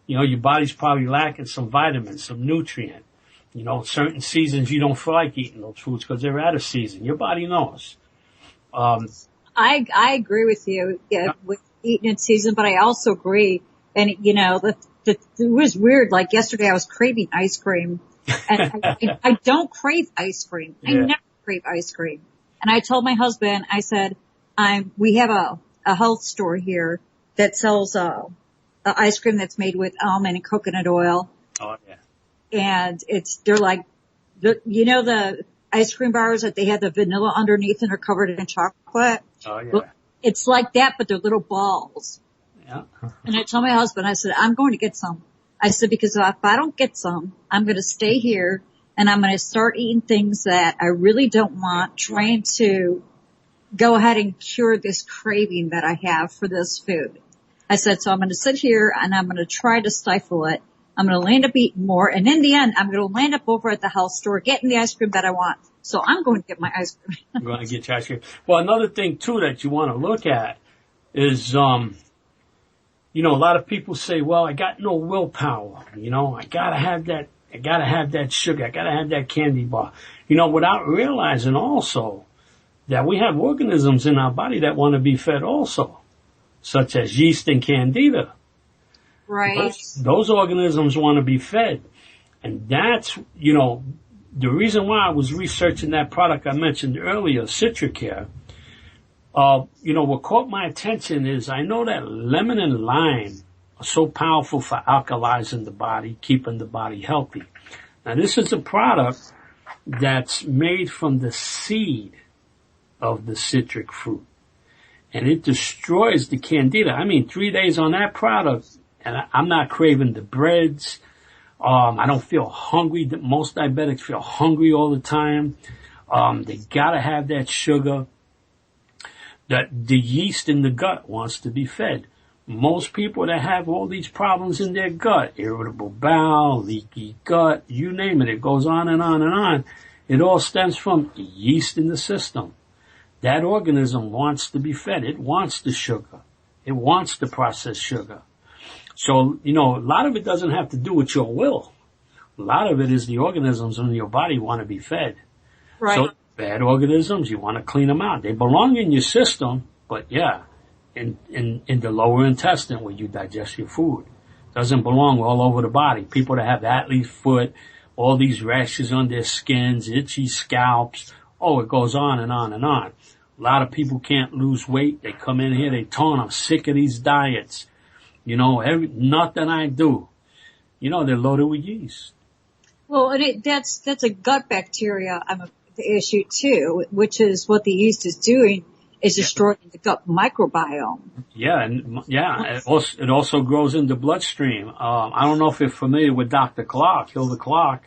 You know, your body's probably lacking some vitamins, some nutrient. You know, certain seasons you don't feel like eating those foods because they're out of season. Your body knows. I agree with you with eating in season, but I also agree. And you know, it was weird. Like yesterday, I was craving ice cream, and I don't crave ice cream. I Yeah. never crave ice cream. And I told my husband, I said, we have a health store here that sells a ice cream that's made with almond and coconut oil, Oh yeah. and they're like you know the ice cream bars that they have the vanilla underneath and are covered in chocolate. Oh yeah. Well, it's like that, but they're little balls. Yeah. And I told my husband, I said, I'm going to get some. I said, because if I don't get some, I'm going to stay here and I'm going to start eating things that I really don't want, trying to go ahead and cure this craving that I have for this food. I said, so I'm going to sit here and I'm going to try to stifle it. I'm going to land up eating more. And in the end, I'm going to land up over at the health store getting the ice cream that I want. So I'm going to get my ice cream. You're going to get your ice cream. Well, another thing too that you want to look at is, you know, a lot of people say, well, I got no willpower. You know, I gotta have that sugar. I gotta have that candy bar. You know, without realizing also that we have organisms in our body that want to be fed also, such as yeast and candida. Right. Those organisms want to be fed. And that's, you know, the reason why I was researching that product I mentioned earlier, Citricare. You know, what caught my attention is I know that lemon and lime are so powerful for alkalizing the body, keeping the body healthy. Now this is a product that's made from the seed of the citric fruit. And it destroys the candida. I mean, 3 days on that product, and I'm not craving the breads. I don't feel hungry. Most diabetics feel hungry all the time. They gotta have that sugar. That the yeast in the gut wants to be fed. Most people that have all these problems in their gut, irritable bowel, leaky gut, you name it, it goes on and on and on. It all stems from yeast in the system. That organism wants to be fed. It wants the sugar. It wants the processed sugar. So, you know, a lot of it doesn't have to do with your will. A lot of it is the organisms in your body want to be fed. Right. So bad organisms, you want to clean them out. They belong in your system, but yeah, in the lower intestine where you digest your food. Doesn't belong all over the body. People that have athlete foot, all these rashes on their skins, itchy scalps. Oh, it goes on and on and on. A lot of people can't lose weight. They come in here, they tone. I'm sick of these diets. You know, nothing I do. You know, they're loaded with yeast. Well, and that's a gut bacteria issue too, which is what the yeast is doing, is destroying the gut microbiome. Yeah, and it also grows in the bloodstream. I don't know if you're familiar with Dr. Clark, Hilda Clark.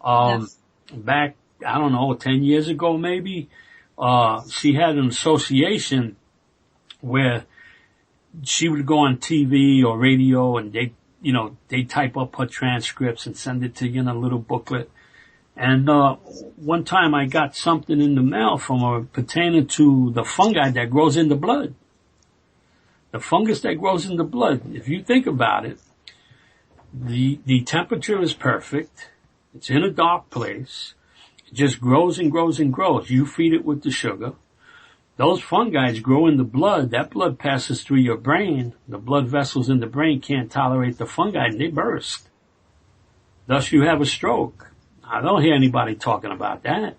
Yes. Back, I don't know, 10 years ago maybe, she had an association where she would go on TV or radio and they type up her transcripts and send it to you in a little booklet. And one time I got something in the mail from her pertaining to the fungi that grows in the blood. The fungus that grows in the blood, if you think about it, the temperature is perfect. It's in a dark place. It just grows and grows and grows. You feed it with the sugar. Those fungi grow in the blood. That blood passes through your brain. The blood vessels in the brain can't tolerate the fungi and they burst. Thus you have a stroke. I don't hear anybody talking about that.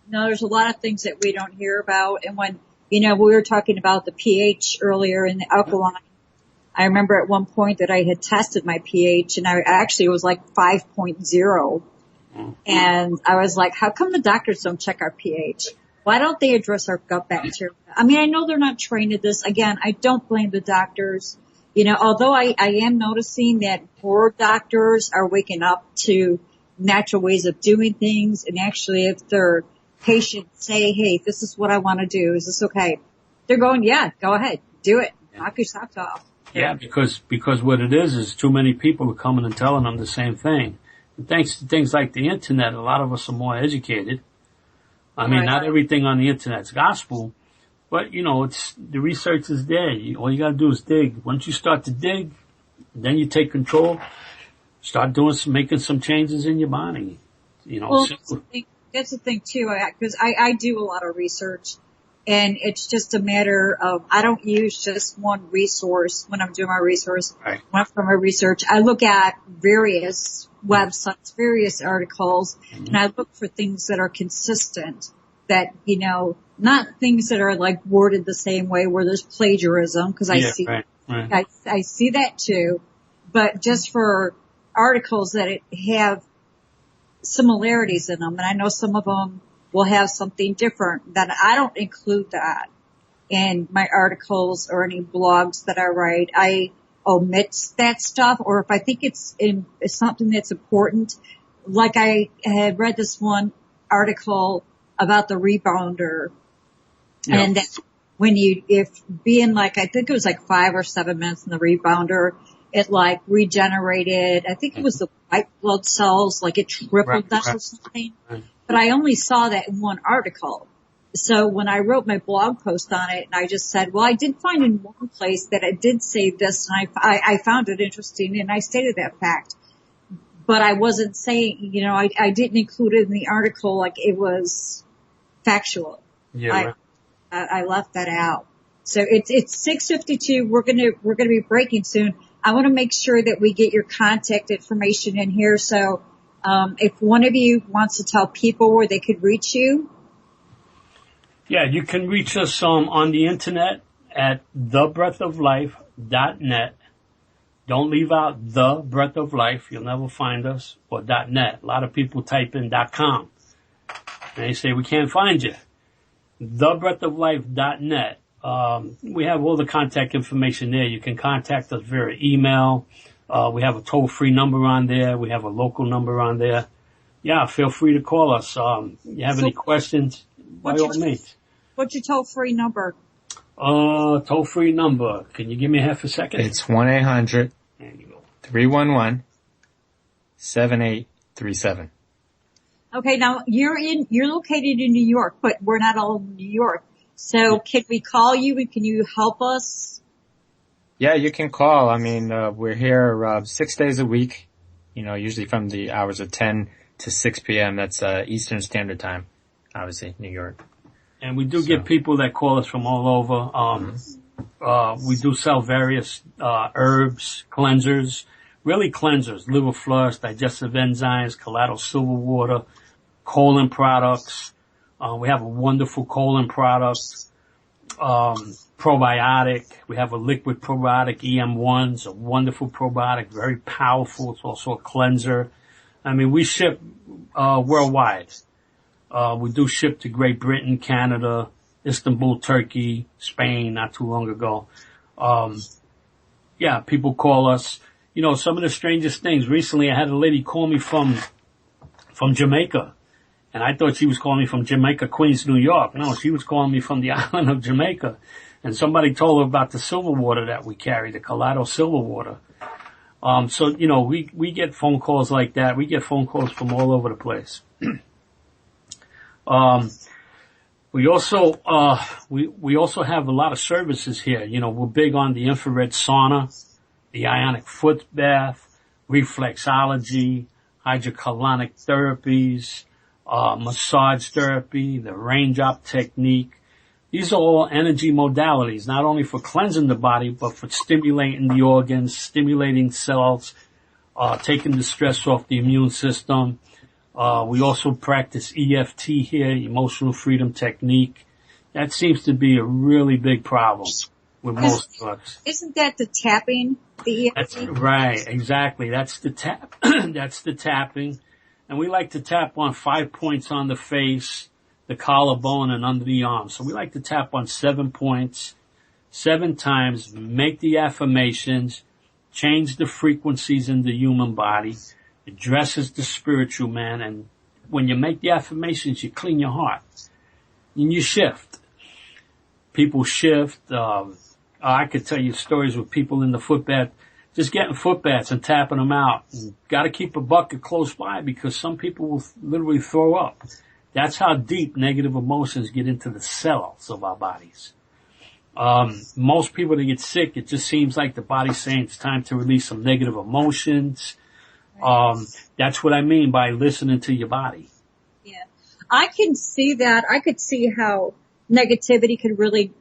No, there's a lot of things that we don't hear about. And when, we were talking about the pH earlier in the alkaline, I remember at one point that I had tested my pH and I actually was like 5.0. And I was like, how come the doctors don't check our pH? Why don't they address our gut bacteria? I mean, I know they're not trained at this. Again, I don't blame the doctors. Although I am noticing that more doctors are waking up to natural ways of doing things. And actually, if their patients say, hey, this is what I want to do, is this okay? They're going, yeah, go ahead, do it. Knock your socks off. Yeah, because what it is too many people are coming and telling them the same thing. And thanks to things like the internet, a lot of us are more educated. I mean, not everything on the internet's gospel, but it's, the research is there. All you gotta do is dig. Once you start to dig, then you take control, start making some changes in your body. Well, that's the thing too, because I do a lot of research. And it's just a matter of, I don't use just one resource when I'm doing my research. Right. From my research, I look at various websites, various articles, and I look for things that are consistent, that, not things that are like worded the same way where there's plagiarism, because I see that too, but just for articles that have similarities in them, and I know some of them will have something different, that I don't include that in my articles or any blogs that I write. I omit that stuff, or if I think it's something that's important, like I had read this one article about the rebounder, and that if being like, I think it was like 5 or 7 minutes in the rebounder, it like regenerated, I think it was the white blood cells, like it tripled that or something. Right. But I only saw that in one article. So when I wrote my blog post on it, and I just said, well, I did find in one place that it did say this, and I found it interesting, and I stated that fact. But I wasn't saying, I didn't include it in the article like it was factual. Yeah. I left that out. So it's 6:52. We're gonna be breaking soon. I want to make sure that we get your contact information in here. So, if one of you wants to tell people where they could reach you. Yeah, you can reach us, on the internet at thebreathoflife.net. Don't leave out The Breath of Life. You'll never find us, or .net. A lot of people type in .com. And they say, we can't find you. Thebreathoflife.net. We have all the contact information there. You can contact us via email. We have a toll-free number on there. We have a local number on there. Yeah, feel free to call us. You have any questions, by all means. What's your toll-free number? Toll-free number. Can you give me half a second? It's 1-800-311-7837. Okay, now you're located in New York, but we're not all in New York. So can we call you and can you help us? Yeah, you can call. I mean, we're here 6 days a week, usually from the hours of 10 to 6 p.m. That's Eastern Standard Time, obviously, New York. And we do get people that call us from all over. We do sell various herbs, cleansers, really cleansers, liver flush, digestive enzymes, colloidal silver water, colon products. We have a wonderful colon product, probiotic. We have a liquid probiotic, EM1's, a wonderful probiotic, very powerful. It's also a cleanser. I mean, we ship worldwide. We do ship to Great Britain, Canada, Istanbul, Turkey, Spain, not too long ago. Yeah, people call us. Some of the strangest things. Recently, I had a lady call me from Jamaica. And I thought she was calling me from Jamaica, Queens, New York. No, she was calling me from the island of Jamaica. And somebody told her about the silver water that we carry, the colloidal silver water. So, we get phone calls like that. We get phone calls from all over the place. We also have a lot of services here. We're big on the infrared sauna, the ionic foot bath, reflexology, hydrocolonic therapies, massage therapy, the raindrop technique. These are all energy modalities, not only for cleansing the body, but for stimulating the organs, stimulating cells, taking the stress off the immune system. We also practice EFT here, emotional freedom technique. That seems to be a really big problem with most drugs. Isn't that the tapping? The EFT? That's right, exactly. That's the tap. That's the tapping. And we like to tap on 5 points on the face, the collarbone, and under the arm. So we like to tap on 7 points, 7 times, make the affirmations, change the frequencies in the human body, addresses the spiritual man, and when you make the affirmations, you clean your heart. And you shift. People shift. I could tell you stories with people in the footbath, just getting footbaths and tapping them out. And got to keep a bucket close by because some people will literally throw up. That's how deep negative emotions get into the cells of our bodies. Most people that get sick, it just seems like the body's saying it's time to release some negative emotions. That's what I mean by listening to your body. Yeah. I can see that. I could see how negativity could really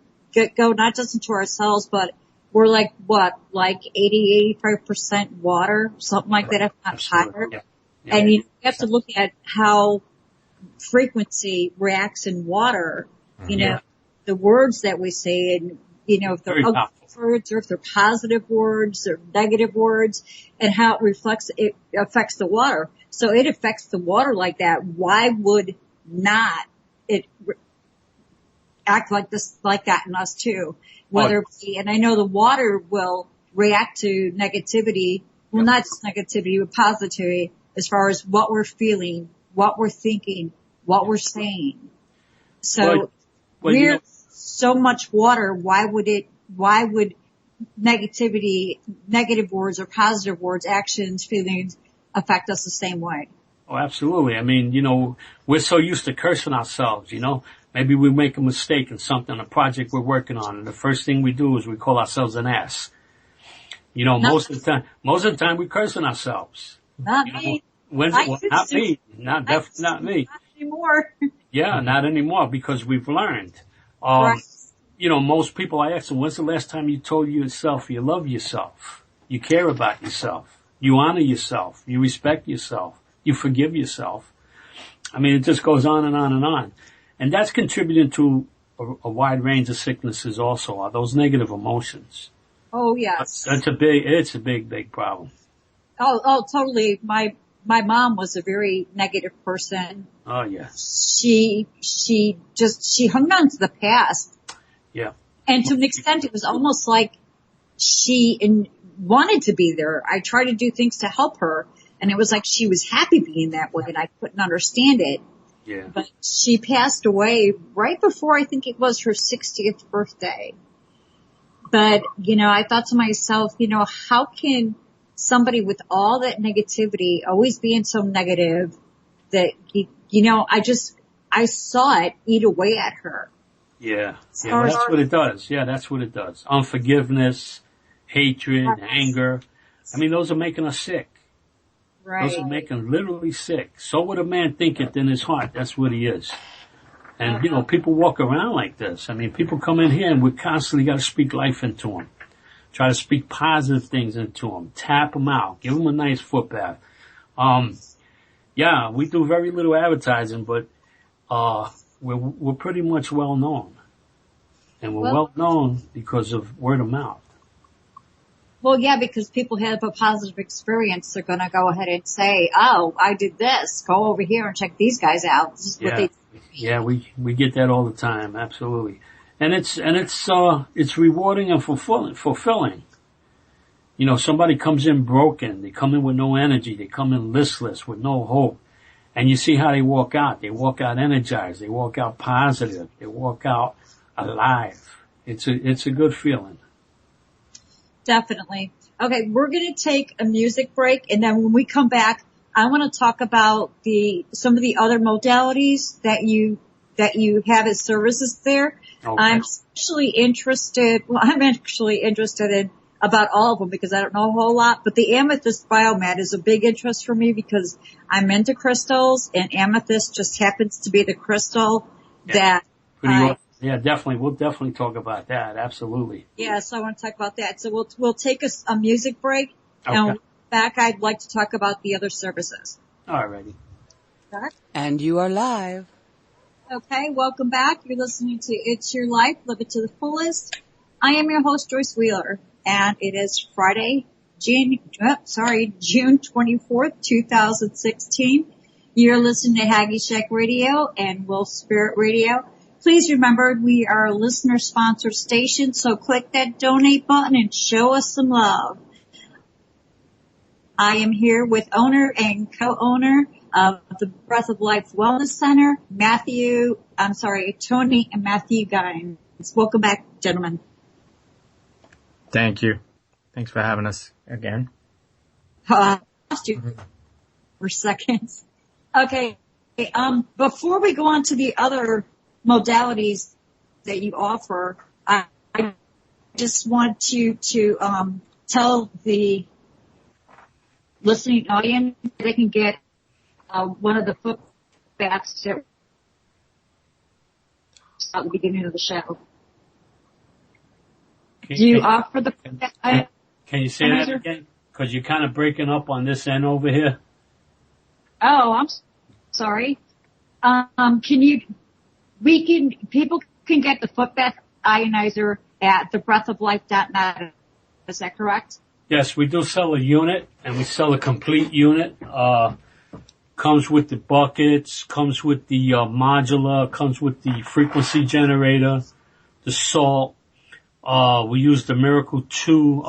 go not just into ourselves, but we're like 80-85% water, something like that, if not higher. Yeah. Yeah. And you have to look at how frequency reacts in water, the words that we say, and, if they're ugly words or if they're positive words or negative words, and how it affects the water. So it affects the water like that. Why would not it act like that in us too? And I know the water will react to negativity. Well, not just negativity, but positivity as far as what we're feeling, what we're thinking, what we're saying. So we're so much water. Why would negativity, negative words or positive words, actions, feelings affect us the same way? Oh, absolutely. I mean, we're so used to cursing ourselves, Maybe we make a mistake in something, a project we're working on, and the first thing we do is we call ourselves an ass. Most of the time we're cursing ourselves. Not me. Not me. Definitely not me. Not anymore. Yeah, not anymore because we've learned. Right. Most people I ask them, when's the last time you told yourself you love yourself? You care about yourself. You honor yourself. You respect yourself. You forgive yourself. I mean, it just goes on and on and on. And that's contributing to a wide range of sicknesses also, are those negative emotions. Oh, yes. It's a big problem. Oh, totally. My mom was a very negative person. Oh, yeah. She hung on to the past. Yeah. And to an extent, it was almost like she wanted to be there. I tried to do things to help her, and it was like she was happy being that way, and I couldn't understand it. Yeah. But she passed away right before I think it was her 60th birthday. But, I thought to myself, how can somebody with all that negativity always being so negative that, I saw it eat away at her. Yeah. Well, that's what it does. Yeah, that's what it does. Unforgiveness, hatred, anger. I mean, those are making us sick. Right. Those are making literally sick. So would a man thinketh in his heart. That's what he is. And, people walk around like this. I mean, people come in here and we constantly got to speak life into them. Try to speak positive things into them. Tap them out. Give them a nice foot bath. We do very little advertising, but, we're pretty much well known. And we're well known because of word of mouth. Well, yeah, because people have a positive experience. They're going to go ahead and say, oh, I did this. Go over here and check these guys out. This is what they do. Yeah, we get that all the time. Absolutely. And it's rewarding and fulfilling. Somebody comes in broken. They come in with no energy. They come in listless with no hope. And you see how they walk out. They walk out energized. They walk out positive. They walk out alive. It's a good feeling. Definitely. Okay, we're going to take a music break, and then when we come back, I want to talk about some of the other modalities that you have as services there. Okay. I'm actually interested in about all of them because I don't know a whole lot, but the amethyst biomat is a big interest for me because I'm into crystals, and amethyst just happens to be the crystal that Yeah, definitely. We'll definitely talk about that. Absolutely. Yeah, so I want to talk about that. So we'll take a music break, Okay. and back I'd like to talk about the other services. Alrighty. Okay? And you are live. Okay, welcome back. You're listening to It's Your Life, Live It to the Fullest. I am your host, Joyce Wheeler, and it is Friday, June 24th, 2016. You're listening to Haggy Shack Radio and Will Spirit Radio. Please remember, we are a listener-sponsored station, so click that donate button and show us some love. I am here with owner and co-owner of the Breath of Life Wellness Center, Tony and Matthew Guines. Welcome back, gentlemen. Thank you. Thanks for having us again. Lost you for seconds. Okay. Before we go on to the other modalities that you offer, I just want you to tell the listening audience they can get one of the foot baths at the beginning of the show. Do you offer the foot bath? Can you say that again? Because you're kind of breaking up on this end over here. Oh, I'm sorry. People can get the foot bath ionizer at thebreathoflife.net. Is that correct? Yes, we do sell a unit, and we sell a complete unit. Comes with the buckets, comes with the modular, comes with the frequency generator, the salt. We use the Miracle 2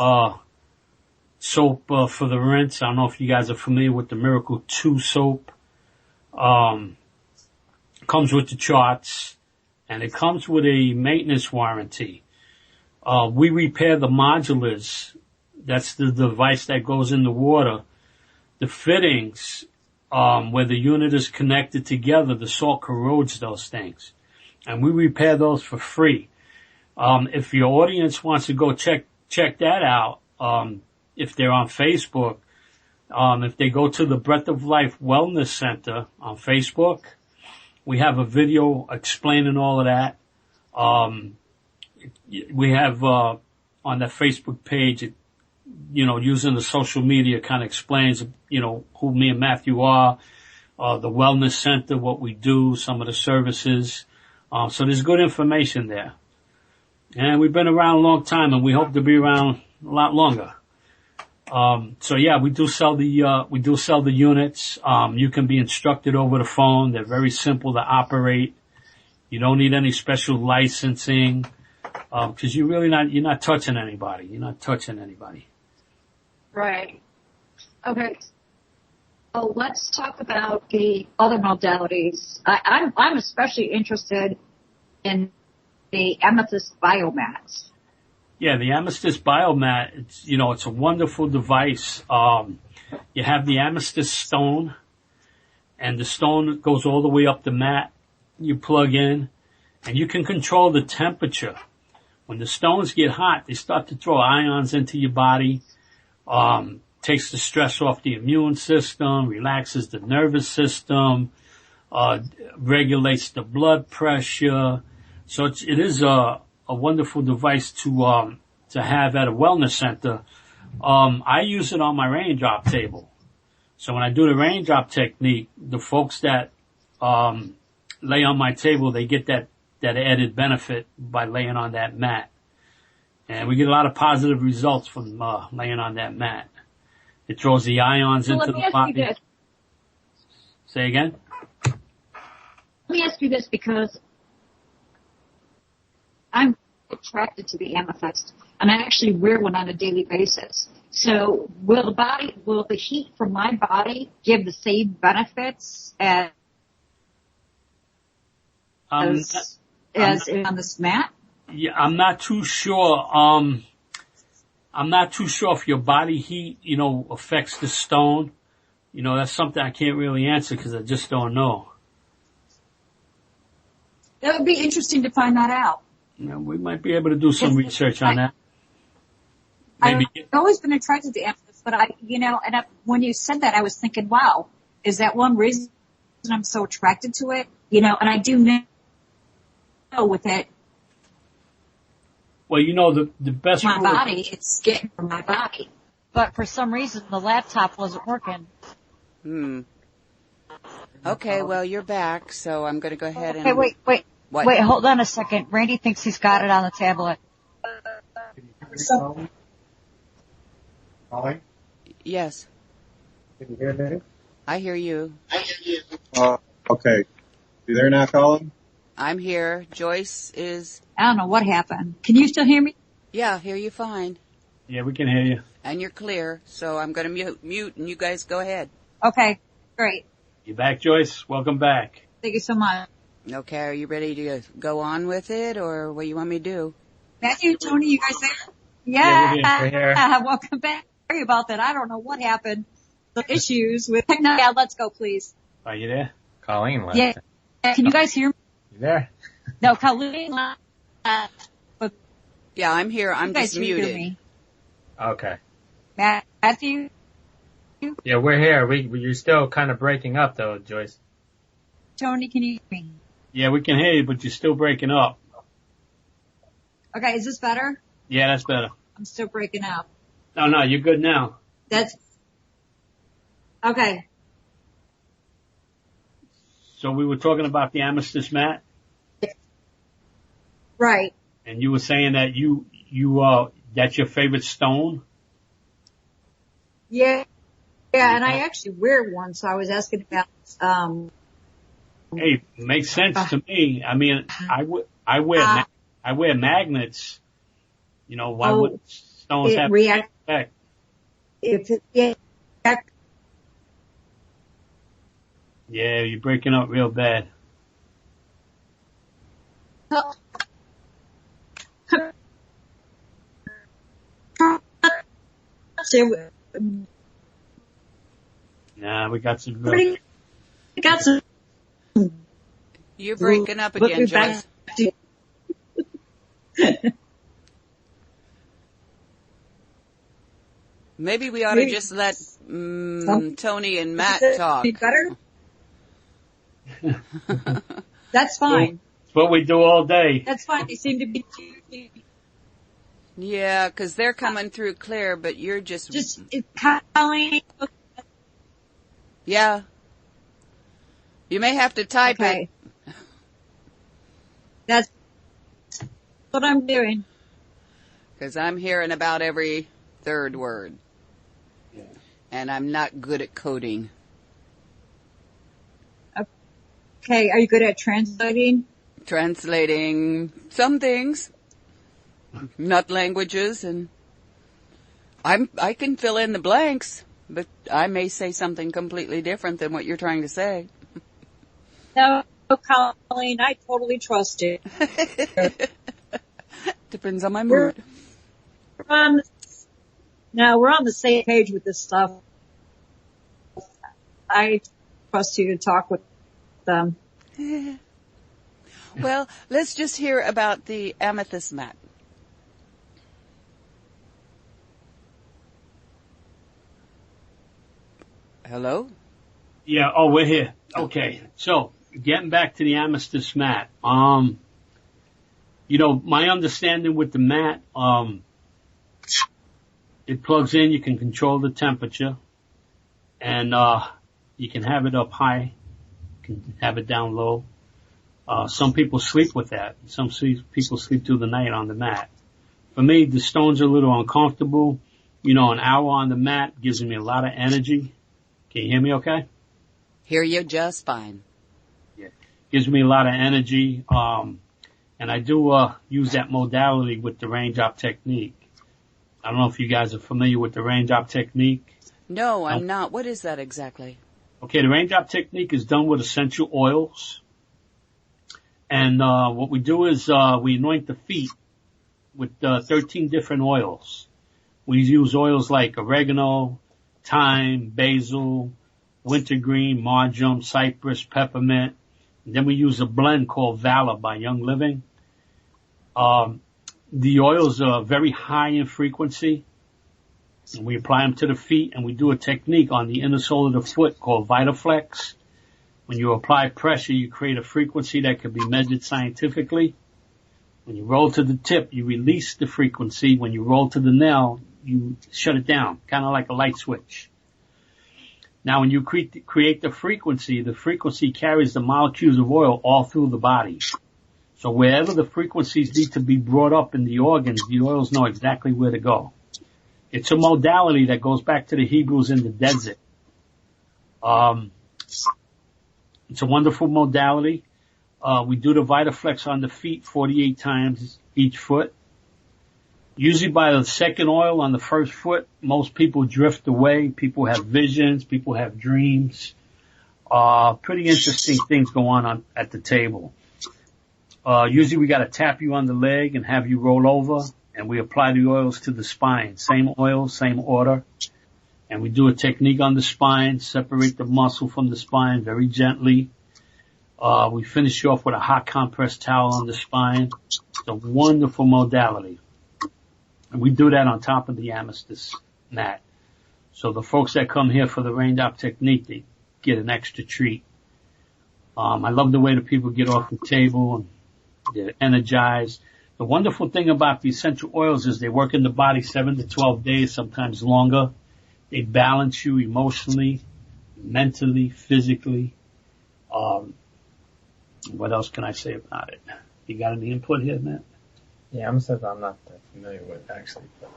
soap for the rinse. I don't know if you guys are familiar with the Miracle 2 soap. Comes with the charts, and it comes with a maintenance warranty. We repair the modulars. That's the device that goes in the water. The fittings, where the unit is connected together, the salt corrodes those things. And we repair those for free. If your audience wants to go check that out, if they're on Facebook, if they go to the Breath of Life Wellness Center on Facebook, we have a video explaining all of that. We have, on the Facebook page, using the social media kind of explains, who me and Matthew are, the Wellness Center, what we do, some of the services. So there's good information there. And we've been around a long time, and we hope to be around a lot longer. So yeah, we do sell the units. You can be instructed over the phone. They're very simple to operate. You don't need any special licensing, cause you're not touching anybody. You're not touching anybody. Right. Okay. So let's talk about the other modalities. I'm especially interested in the amethyst biomats. Yeah, the amethyst biomat, it's a wonderful device. You have the amethyst stone, and the stone goes all the way up the mat. You plug in, and you can control the temperature. When the stones get hot, they start to throw ions into your body, takes the stress off the immune system, relaxes the nervous system, regulates the blood pressure. So it is a wonderful device to have at a wellness center. I use it on my raindrop table. So when I do the raindrop technique, the folks that, lay on my table, they get that added benefit by laying on that mat. And we get a lot of positive results from, laying on that mat. It throws the ions into the body. Say again? Let me ask you this, because I'm attracted to the amethyst, and I actually wear one on a daily basis. So will the heat from my body give the same benefits as on this mat? Yeah, I'm not too sure. I'm not too sure if your body heat, affects the stone. That's something I can't really answer because I just don't know. That would be interesting to find that out. We might be able to do some research on that. Maybe. I've always been attracted to amethyst, but when you said that, I was thinking, wow, is that one reason I'm so attracted to it? And I do know with it, Well, the best My rule. body, it's getting from my body. But for some reason, the laptop wasn't working. Okay, well, you're back, so I'm going to go ahead and... Okay, wait. What? Wait, hold on a second. Randy thinks he's got it on the tablet. Calling? Yes, Can you hear me? I hear you. Okay. You there now, Colin? I'm here. Joyce is... I don't know what happened. Can you still hear me? Yeah, hear you fine. Yeah, we can hear you. And you're clear, so I'm going to mute, and you guys go ahead. Okay, great. You back, Joyce? Welcome back. Thank you so much. Okay, are you ready to go on with it, or what do you want me to do? Matthew, Tony, you guys there? Yeah, we're here. Welcome back. Sorry about that. I don't know what happened. The issues with technology. Yeah, let's go, please. Are you there? Colleen left. Yeah. Can you guys hear me? You there? No, Colleen left. But Yeah, I'm here. I'm you guys just hear muted. me. Okay. Matthew? Yeah, we're here. You're still kind of breaking up though, Joyce. Tony, can you hear me? Yeah, we can hear you, but you're still breaking up. Okay, is this better? Yeah, that's better. I'm still breaking up. No, you're good now. That's... Okay. So we were talking about the amethyst mat, Right. and you were saying that that's your favorite stone? Yeah. Yeah, and I actually wear one, so I was asking about, Hey, makes sense to me. I mean, I wear magnets. Why would stones it have react- effect? if it, yeah, Yeah, you're breaking up real bad. Nah, we got some real... got some. You're breaking up again, Looking Joyce. back to- Maybe we ought to just let Tony and Matt talk. Be better? That's fine. It's what we do all day. That's fine. They seem to be Yeah, 'cause they're coming through clear, but you're just... Colleen. Yeah. You may have to type Okay. it. That's what I'm doing. 'Cause I'm hearing about every third word. Yeah. And I'm not good at coding. Okay, are you good at translating? Translating some things. Not languages, and I can fill in the blanks, but I may say something completely different than what you're trying to say. No, Colleen, I totally trust you. Depends on my mood. We're on the same page with this stuff. I trust you to talk with them. Well, let's just hear about the amethyst mat. Hello? Yeah, we're here. Okay, so getting back to the amethyst mat. My understanding with the mat, it plugs in, you can control the temperature, and you can have it up high, you can have it down low. Some people sleep with that. Some people sleep through the night on the mat. For me, the stone's a little uncomfortable. An hour on the mat gives me a lot of energy. Can you hear me okay? Hear you just fine. Yeah. Gives me a lot of energy. And I do use that modality with the range op technique. I don't know if you guys are familiar with the range op technique. No, I'm not. What is that exactly? Okay, the range op technique is done with essential oils. And what we do is we anoint the feet with 13 different oils. We use oils like oregano, thyme, basil, wintergreen, marjoram, cypress, peppermint. And then we use a blend called Valor by Young Living. The oils are very high in frequency. And we apply them to the feet, and we do a technique on the inner sole of the foot called VitaFlex. When you apply pressure, you create a frequency that can be measured scientifically. When you roll to the tip, you release the frequency. When you roll to the nail, you shut it down, kind of like a light switch. Now, when you create the frequency carries the molecules of oil all through the body. So wherever the frequencies need to be brought up in the organs, the oils know exactly where to go. It's a modality that goes back to the Hebrews in the desert. It's a wonderful modality. We do the VitaFlex on the feet 48 times each foot. Usually by the second oil on the first foot, most people drift away. People have visions. People have dreams. Pretty interesting things go on at the table. Usually we got to tap you on the leg and have you roll over, and we apply the oils to the spine. Same oil, same order. And we do a technique on the spine, separate the muscle from the spine very gently. We finish you off with a hot compressed towel on the spine. It's a wonderful modality. And we do that on top of the amethyst mat. So the folks that come here for the raindrop technique, they get an extra treat. I love the way the people get off the table and they're energized. The wonderful thing about the essential oils is they work in the body 7 to 12 days, sometimes longer. They balance you emotionally, mentally, physically. What else can I say about it? You got any input here, Matt? Yeah, I'm stuff I'm not that familiar with actually. But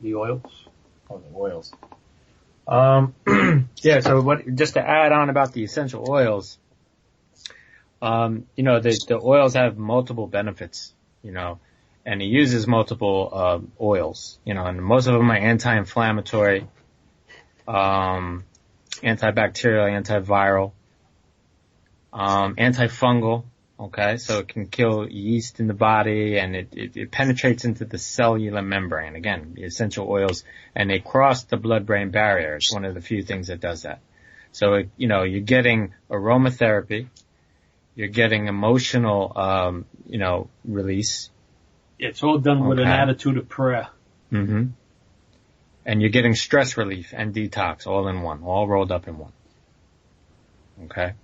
The oils? oh, the oils. Yeah. So just to add on about the essential oils, the oils have multiple benefits, and it uses multiple, oils, and most of them are anti-inflammatory, antibacterial, antiviral, antifungal. Okay. So it can kill yeast in the body and it penetrates into the cellular membrane. Again, the essential oils, and they cross the blood-brain barrier. It's one of the few things that does that. So, you're getting aromatherapy. You're getting emotional, release. It's all done with an attitude of prayer. Mm-hmm. And you're getting stress relief and detox all in one, all rolled up in one. Okay.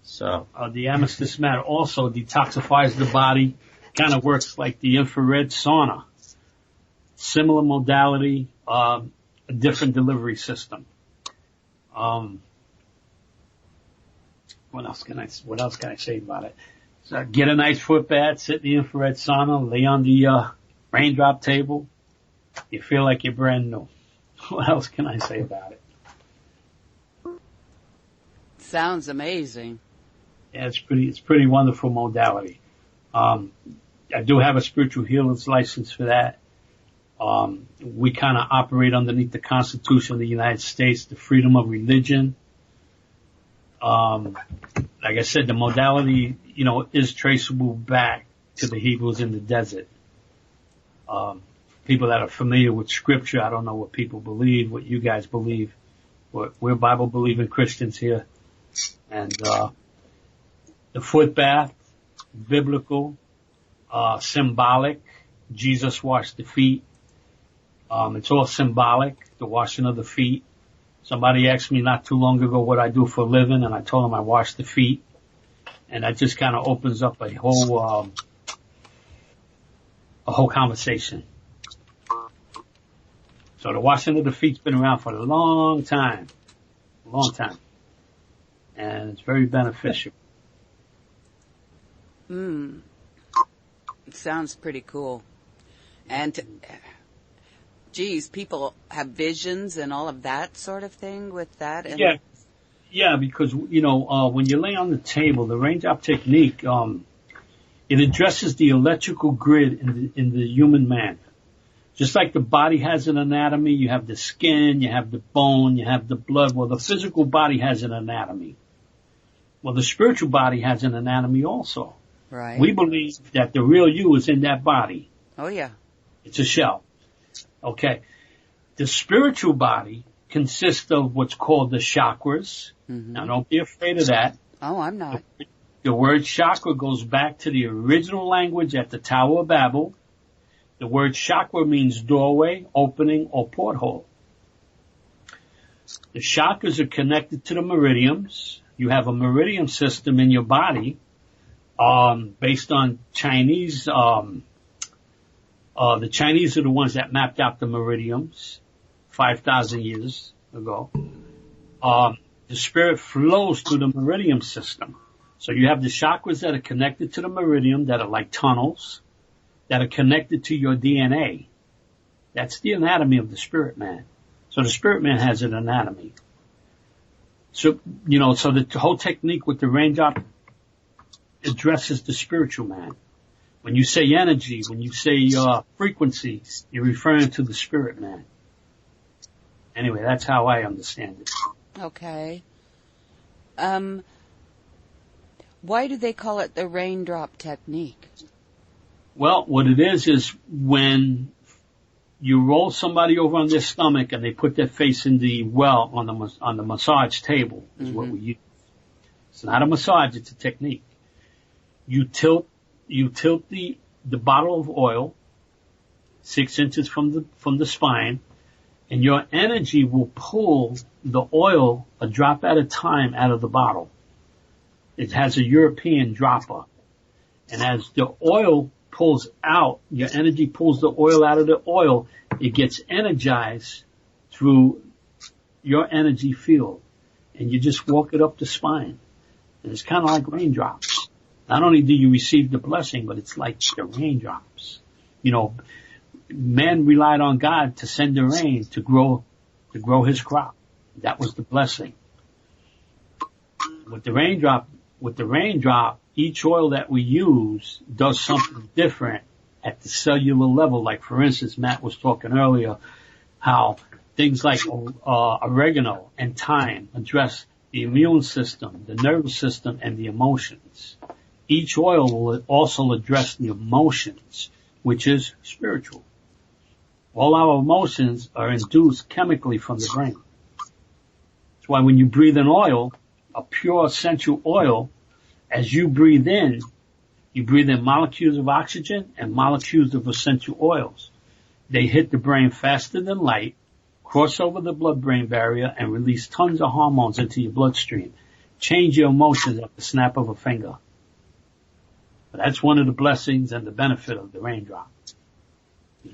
So, the amethyst mat also detoxifies the body, kind of works like the infrared sauna. Similar modality, a different delivery system. What else can I say about it? So get a nice foot bath, sit in the infrared sauna, lay on the, raindrop table. You feel like you're brand new. What else can I say about it? Sounds amazing. Yeah, it's pretty wonderful modality. I do have a spiritual healer's license for that. We kind of operate underneath the Constitution of the United States, the freedom of religion. Like I said, the modality, is traceable back to the Hebrews in the desert. People that are familiar with scripture, I don't know what people believe, what you guys believe. We're Bible believing Christians here. And, the foot bath, biblical, symbolic. Jesus washed the feet. It's all symbolic, the washing of the feet. Somebody asked me not too long ago what I do for a living, and I told them I wash the feet. And that just kind of opens up a whole conversation. So the washing of the feet's been around for a long time. And it's very beneficial. It sounds pretty cool. And, geez, people have visions and all of that sort of thing with that. And Yeah, because, when you lay on the table, the raindrop technique, it addresses the electrical grid in the human man. Just like the body has an anatomy, you have the skin, you have the bone, you have the blood. Well, the physical body has an anatomy. Well, the spiritual body has an anatomy also. Right. We believe that the real you is in that body. Oh, yeah. It's a shell. Okay. The spiritual body consists of what's called the chakras. Mm-hmm. Now, don't be afraid of that. Oh, I'm not. The word chakra goes back to the original language at the Tower of Babel. The word chakra means doorway, opening, or porthole. The chakras are connected to the meridians. You have a meridian system in your body Based on Chinese, the Chinese are the ones that mapped out the meridians 5,000 years ago. The spirit flows through the meridian system. So you have the chakras that are connected to the meridian that are like tunnels that are connected to your DNA. That's the anatomy of the spirit man. So the spirit man has an anatomy. So, so the whole technique with the raindrop addresses the spiritual man. When you say energy, when you say frequency, you're referring to the spirit man. Anyway, that's how I understand it. Okay. Why do they call it the raindrop technique? Well, what it is when you roll somebody over on their stomach and they put their face in the well on the massage table is what we use. It's not a massage, it's a technique. You tilt the bottle of oil 6 inches from the spine, and your energy will pull the oil a drop at a time out of the bottle. It has a European dropper. And as the oil pulls out, your energy pulls the oil out of the oil, it gets energized through your energy field. And you just walk it up the spine. And it's kind of like raindrops. Not only do you receive the blessing, but it's like the raindrops. Man relied on God to send the rain to grow his crop. That was the blessing. With the raindrop, each oil that we use does something different at the cellular level. Like, for instance, Matt was talking earlier how things like oregano and thyme address the immune system, the nervous system, and the emotions. Each oil will also address the emotions, which is spiritual. All our emotions are induced chemically from the brain. That's why when you breathe in oil, a pure essential oil, as you breathe in molecules of oxygen and molecules of essential oils. They hit the brain faster than light, cross over the blood-brain barrier, and release tons of hormones into your bloodstream. Change your emotions at the snap of a finger. But that's one of the blessings and the benefit of the raindrop.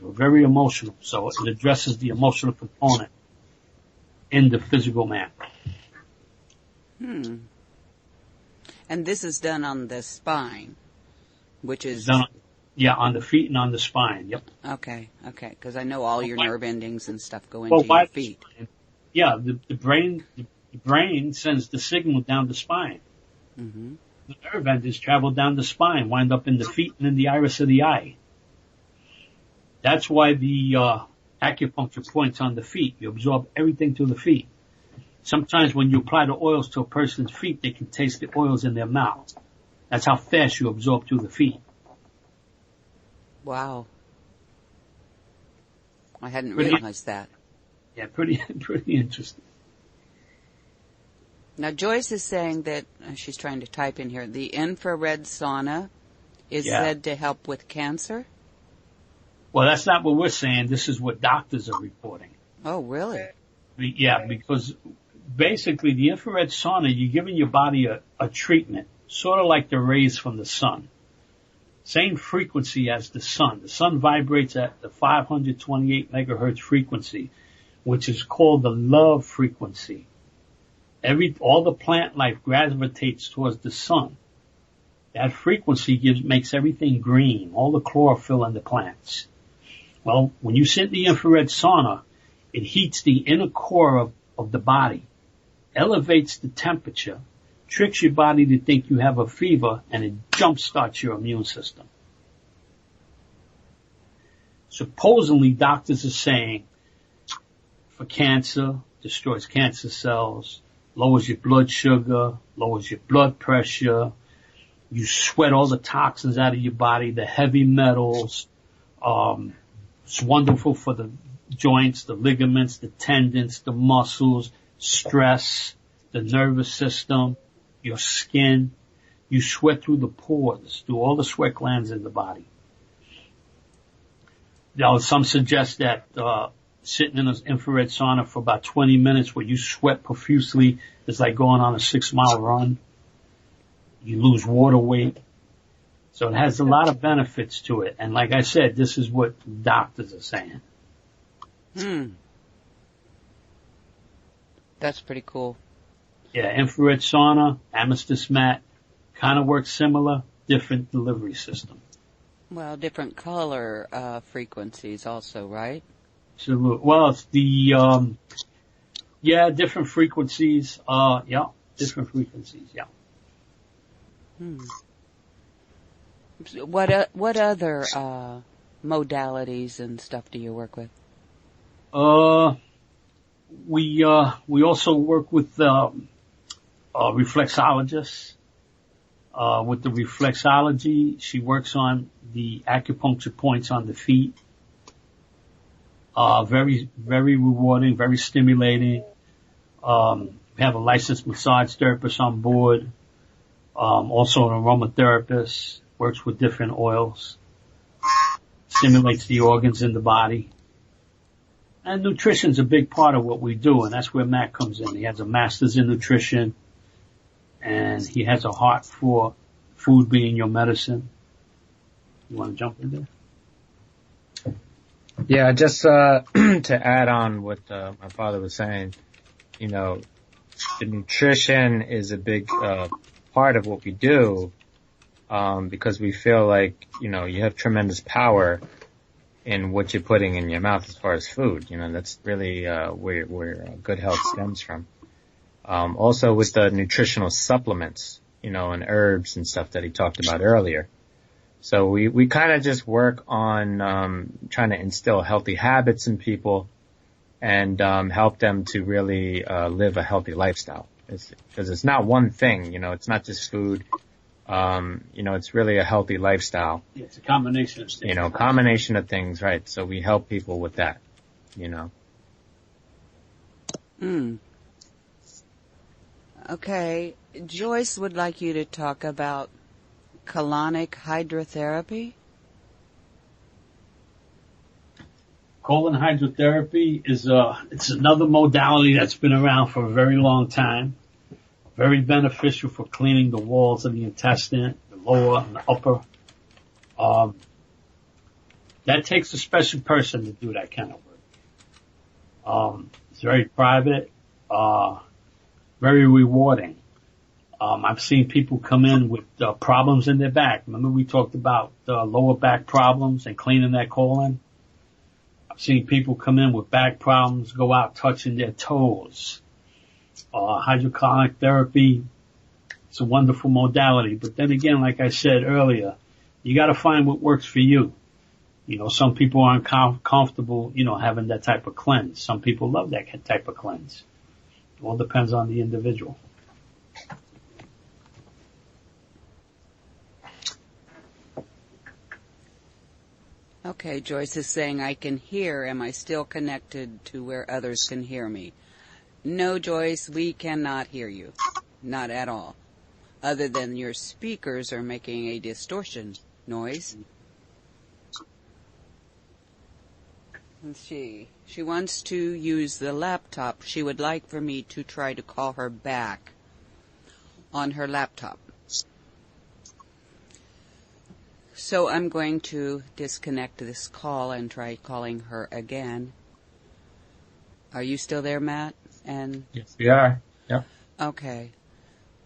We're very emotional, so it addresses the emotional component in the physical man. And this is done on the spine, which is... Done on the feet and on the spine, yep. Okay, because I know all your nerve endings and stuff go into your feet. Yeah, the brain sends the signal down the spine. Mm-hmm. The nerve endings travel down the spine, wind up in the feet and in the iris of the eye. That's why the acupuncture points on the feet. You absorb everything to the feet. Sometimes when you apply the oils to a person's feet, they can taste the oils in their mouth. That's how fast you absorb through the feet. Wow. I hadn't realized that. Yeah, pretty interesting. Now Joyce is saying that, she's trying to type in here, the infrared sauna is said to help with cancer? Well, that's not what we're saying. This is what doctors are reporting. Oh, really? Yeah, because basically the infrared sauna, you're giving your body a treatment, sort of like the rays from the sun. Same frequency as the sun. The sun vibrates at the 528 megahertz frequency, which is called the love frequency. All the plant life gravitates towards the sun. That frequency makes everything green, all the chlorophyll in the plants. Well, when you sit in the infrared sauna, it heats the inner core of the body, elevates the temperature, tricks your body to think you have a fever, and it jumpstarts your immune system. Supposedly, doctors are saying for cancer, destroys cancer cells, lowers your blood sugar, lowers your blood pressure, you sweat all the toxins out of your body, the heavy metals. It's wonderful for the joints, the ligaments, the tendons, the muscles, stress, the nervous system, your skin. You sweat through the pores, through all the sweat glands in the body. Now, some suggest that sitting in an infrared sauna for about 20 minutes where you sweat profusely is like going on a 6-mile run. You lose water weight. So it has a lot of benefits to it. And like I said, this is what doctors are saying. That's pretty cool. Yeah, infrared sauna, amethyst mat, kind of works similar, different delivery system. Well, different color frequencies also, right? So, well, it's the, different frequencies, different frequencies, yeah. So what other modalities and stuff do you work with? We also work with, reflexologists. With the reflexology, she works on the acupuncture points on the feet. Very, very rewarding, very stimulating. We have a licensed massage therapist on board. Also an aromatherapist, works with different oils, stimulates the organs in the body. And nutrition's a big part of what we do, and that's where Matt comes in. He has a master's in nutrition, and he has a heart for food being your medicine. You want to jump in there? Yeah, just to add on what my father was saying, the nutrition is a big part of what we do, because we feel like, you have tremendous power in what you're putting in your mouth as far as food. That's really where good health stems from. Also with the nutritional supplements, and herbs and stuff that he talked about earlier. So we kind of just work on trying to instill healthy habits in people and help them to really live a healthy lifestyle. Because it's not one thing, it's not just food. It's really a healthy lifestyle. Yeah, it's a combination of things. Combination of things, right? So we help people with that, Okay, Joyce would like you to talk about colonic hydrotherapy. Colon hydrotherapy is it's another modality that's been around for a very long time. Very beneficial for cleaning the walls of the intestine, the lower and the upper. That takes a special person to do that kind of work. It's very private, very rewarding. I've seen people come in with problems in their back. Remember we talked about lower back problems and cleaning that colon? I've seen people come in with back problems, go out touching their toes. Hydrocolonic therapy, it's a wonderful modality. But then again, like I said earlier, you gotta find what works for you. Some people aren't comfortable, having that type of cleanse. Some people love that type of cleanse. It all depends on the individual. Okay, Joyce is saying, I can hear. Am I still connected to where others can hear me? No, Joyce, we cannot hear you. Not at all. Other than your speakers are making a distortion noise. She wants to use the laptop. She would like for me to try to call her back on her laptop. So I'm going to disconnect this call and try calling her again. Are you still there, Matt? And yes, we are. Yep. Okay.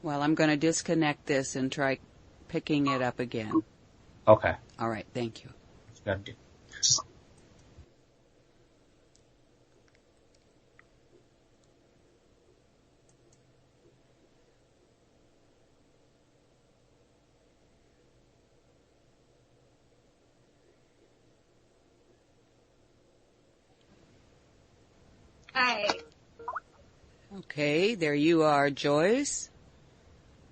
Well, I'm going to disconnect this and try picking it up again. Okay. All right. Thank you. Hi. Okay, there you are, Joyce.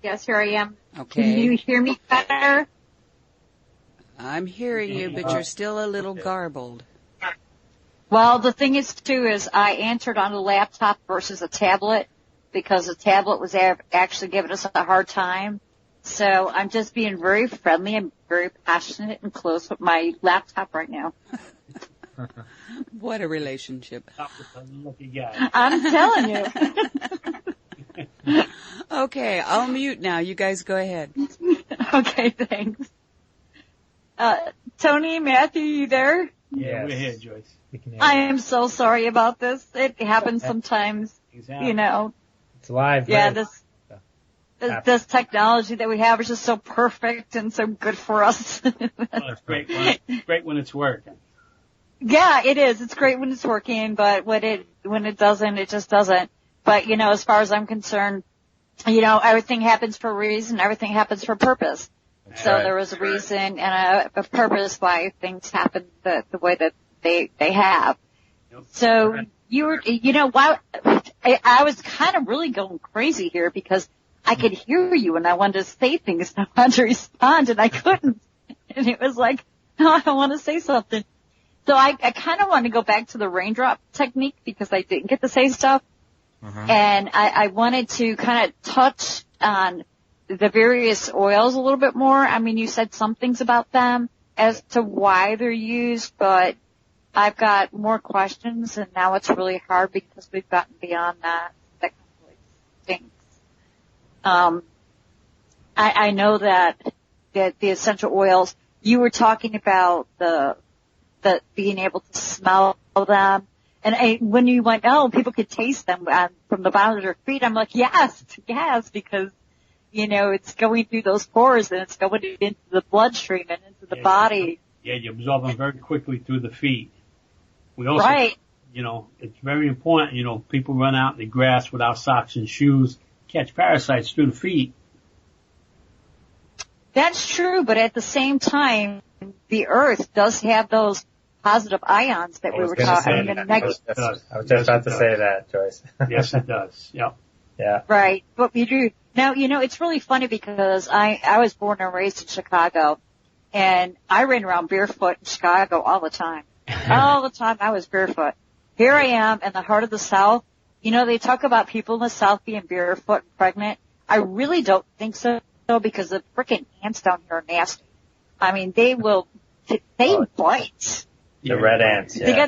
Yes, here I am. Okay. Can you hear me better? I'm hearing you, but you're still a little garbled. Well, the thing is, too, is I answered on a laptop versus a tablet because the tablet was actually giving us a hard time. So I'm just being very friendly and very passionate and close with my laptop right now. What a relationship. I'm telling you. Okay, I'll mute now. You guys go ahead. Okay, thanks. Tony, Matthew, you there? Yeah, we're here, Joyce. We can hear I you. am so sorry about this. It happens sometimes, you know. It's live. Yeah, right? this technology that we have is just so perfect and so good for us. Oh, it's great. Great when it's working. Yeah, it is. It's great when it's working, but when it doesn't, it just doesn't. But, you know, as far as I'm concerned, you know, everything happens for a reason, everything happens for a purpose. That's So right. there was a reason and a purpose why things happen the way that they have. Yep. So you know, I was kind of really going crazy here because I could hear you and I wanted to say things and I wanted to respond and I couldn't. And it was like, no, I want to say something. So I kind of want to go back to the raindrop technique because I didn't get to say stuff. And I wanted to kind of touch on the various oils a little bit more. I mean, you said some things about them as to why they're used, but I've got more questions and now it's really hard because we've gotten beyond that. That really stinks. I know that the essential oils, you were talking about the being able to smell them. And when you went, oh, people could taste them from the bottom of their feet, I'm like, yes, because, you know, it's going through those pores and it's going into the bloodstream and into the body. Yeah, you absorb them very quickly through the feet. We also, Right. you know, it's very important, you know, people run out in the grass without socks and shoes, catch parasites through the feet. That's true, but at the same time, the earth does have those positive ions that we were talking about. I was just about to say that, Joyce. Yes, it does. Yep. Yeah. Right, but we do. Now, you know, it's really funny because I was born and raised in Chicago, and I ran around barefoot in Chicago all the time. All the time I was barefoot. Here I am in the heart of the South. You know, they talk about people in the South being barefoot and pregnant. I really don't think so because the frickin' ants down here are nasty. I mean, they bite. The red ants, yeah.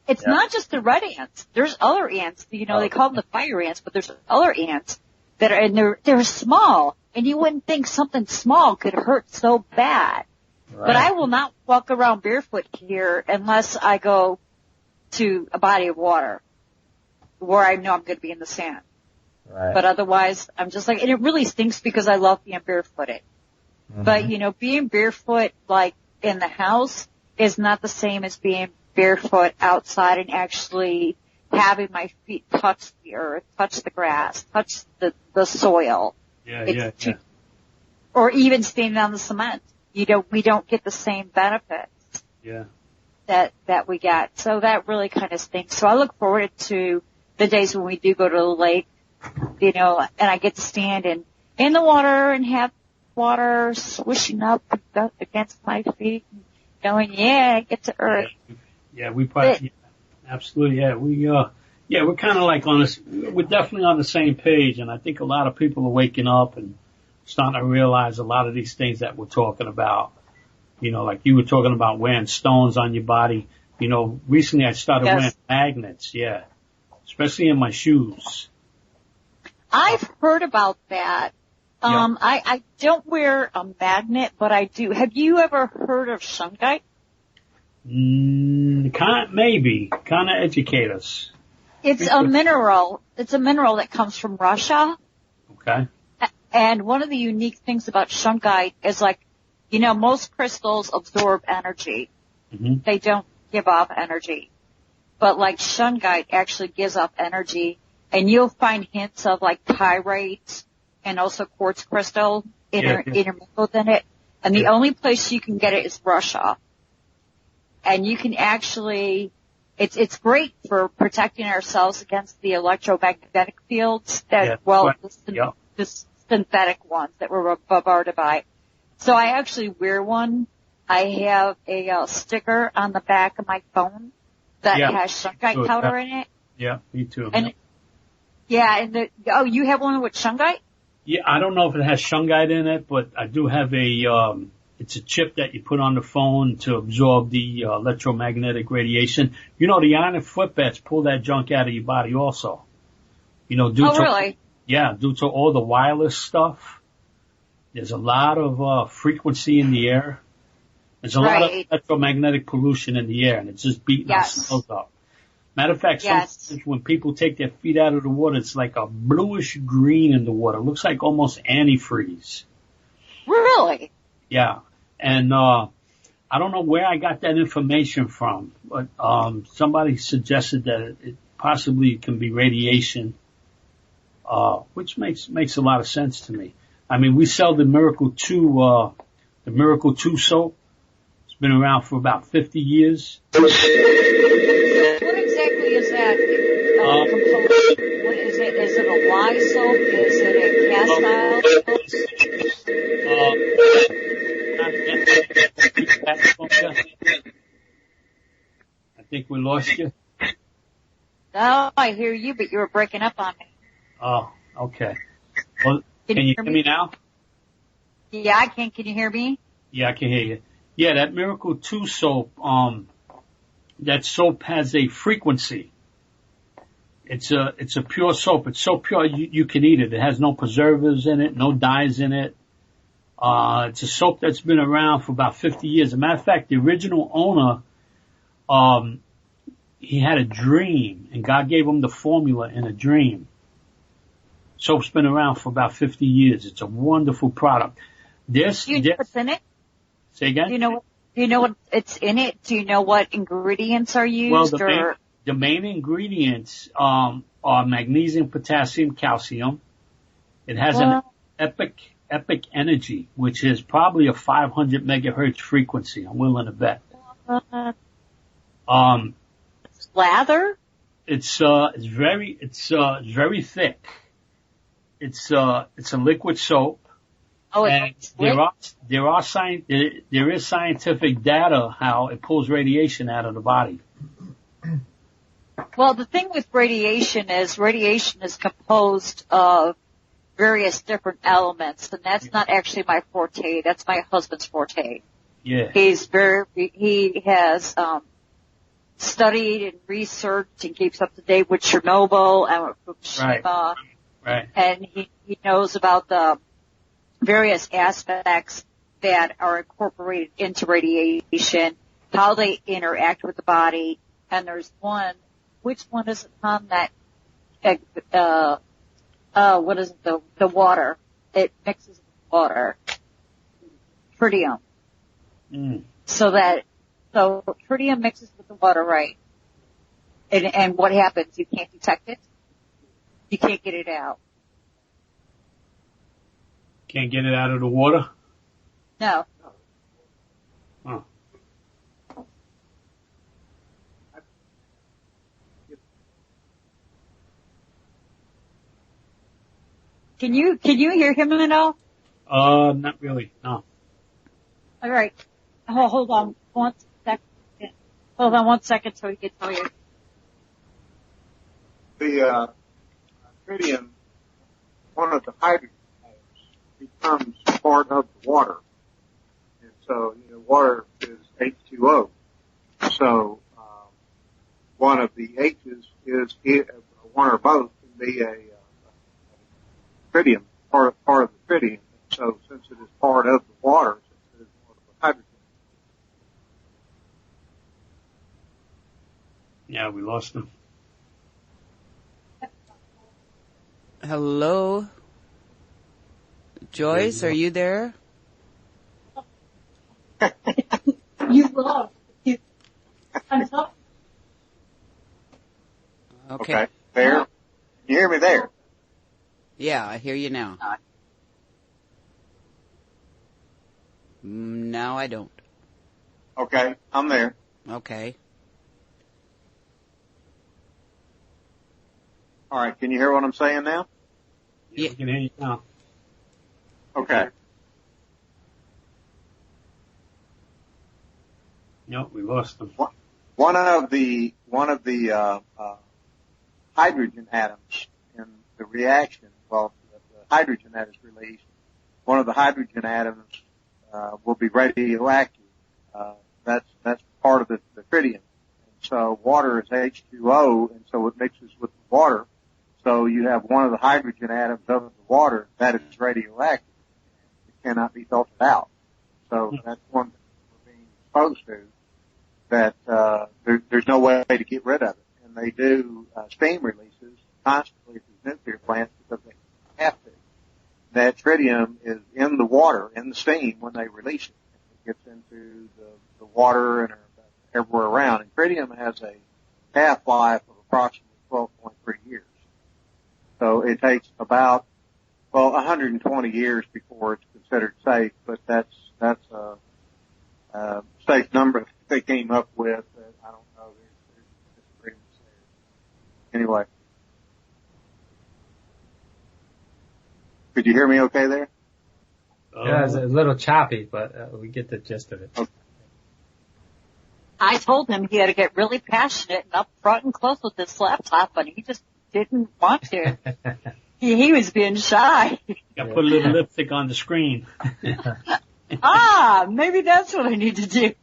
It's not just the red ants. There's other ants. You know, they call them the fire ants, but there's other ants that are, and they're small. And you wouldn't think something small could hurt so bad. Right. But I will not walk around barefoot here unless I go to a body of water where I know I'm going to be in the sand. Right. But otherwise, I'm just like, and it really stinks because I love being barefooted. But, you know, being barefoot, like, in the house is not the same as being barefoot outside and actually having my feet touch the earth, touch the grass, touch the soil. Yeah. Or even standing on the cement. We don't get the same benefits. Yeah. That we get. So that really kind of stinks. So I look forward to the days when we do go to the lake, you know, and I get to stand in the water and have water swishing up against my feet and going, yeah, I get to earth. Yeah, we probably, absolutely, yeah. We're kind of like we're definitely on the same page, and I think a lot of people are waking up and starting to realize a lot of these things that we're talking about. You know, like you were talking about wearing stones on your body. You know, recently I started wearing magnets, especially in my shoes. I've heard about that. I don't wear a magnet, but I do. Have you ever heard of shungite? Maybe. Kind of educate us. It's a mineral. It's a mineral that comes from Russia. Okay. And one of the unique things about shungite is, like, you know, most crystals absorb energy. Mm-hmm. They don't give off energy. But like shungite actually gives off energy, and you'll find hints of like pyrite and also quartz crystal intermingled in it. And the only place you can get it is Russia. And you can actually, it's great for protecting ourselves against the electromagnetic fields that, the synthetic ones that we're bombarded by. So I actually wear one. I have a sticker on the back of my phone that has shungite powder in it. Yeah, me too. And you have one with shungite? Yeah, I don't know if it has shungite in it, but I do have it's a chip that you put on the phone to absorb the electromagnetic radiation. You know, the iron footbeds pull that junk out of your body also. You know, really? Yeah, due to all the wireless stuff. There's a lot of frequency in the air. There's a lot of Right. electromagnetic pollution in the air, and it's just beating Yes. ourselves up. Matter of fact, Yes. sometimes when people take their feet out of the water, it's like a bluish green in the water. It looks like almost antifreeze. Really? Yeah. And, I don't know where I got that information from, but, somebody suggested that it possibly can be radiation, which makes a lot of sense to me. I mean, we sell the Miracle 2 soap. It's been around for about 50 years. What exactly is that component? What is it? Is it a lye soap? Is it a cast iron I think we lost you. No, I hear you, but you were breaking up on me. Oh, okay. Well, Can can you you hear hear me? me now? Yeah, I can. Can you hear me? Yeah, I can hear you. Yeah, that Miracle 2 soap, that soap has a frequency. It's a pure soap. It's so pure you can eat it. It has no preservatives in it, no dyes in it. It's a soap that's been around for about 50 years. As a matter of fact, the original owner, he had a dream, and God gave him the formula in a dream. Soap's been around for about 50 years. It's a wonderful product. Do you know what's in it? Say again? Do you know what it's in it? Do you know what ingredients are used? Well, the main ingredients, are magnesium, potassium, calcium. It has an epic energy, which is probably a 500 megahertz frequency. I'm willing to bet. Lather? It's very thick. It's a liquid soap. Oh, And it's there is scientific data how it pulls radiation out of the body. Well, the thing with radiation is composed of various different elements, and that's not actually my forte. That's my husband's forte. Yeah. He has studied and researched and keeps up to date with Chernobyl and with Fukushima. Right. And he knows about the various aspects that are incorporated into radiation, how they interact with the body. And there's one, which one is it on that, what is it, the water? It mixes with water. Tritium. So tritium mixes with the water, right? And what happens? You can't detect it? You can't get it out. Can't get it out of the water? No. Huh. Can you hear him at all? Not really, no. All right. Oh, hold on 1 second. Hold on 1 second so he can tell you. The tritium, one of the hydrogen atoms, becomes part of the water. And so, water is H2O. So, one of the H's is, one or both can be a tritium, part of the tritium. So since it is part of the water, since it is one of the hydrogen. Yeah, we lost him. Hello? Joyce, are you there? You lost. I'm sorry. Okay. There. Can you hear me there? Yeah, I hear you now. Now I don't. Okay, I'm there. Okay. All right, can you hear what I'm saying now? Yeah, we can hear you now. Okay. Nope, we lost them. One of the hydrogen atoms in the reaction, the hydrogen that is released, one of the hydrogen atoms will be radioactive. That's part of the tritium. And so water is H2O, and so it mixes with the water. So you have one of the hydrogen atoms of the water that is radioactive. It cannot be filtered out. So that's one thing we're being exposed to, that there's no way to get rid of it. And they do steam releases constantly at these nuclear plants because they have to. That tritium is in the water, in the steam, when they release it. It gets into the water and everywhere around. And tritium has a half-life of approximately 12.3 years. So it takes about, 120 years before it's considered safe, but that's a safe number they came up with. I don't know. There's disagreements there. Anyway. Could you hear me okay there? Yeah, it's a little choppy, but we get the gist of it. Okay. I told him he had to get really passionate and up front and close with this laptop, but he just didn't want to. He was being shy. Got to put a little lipstick on the screen. Maybe that's what I need to do.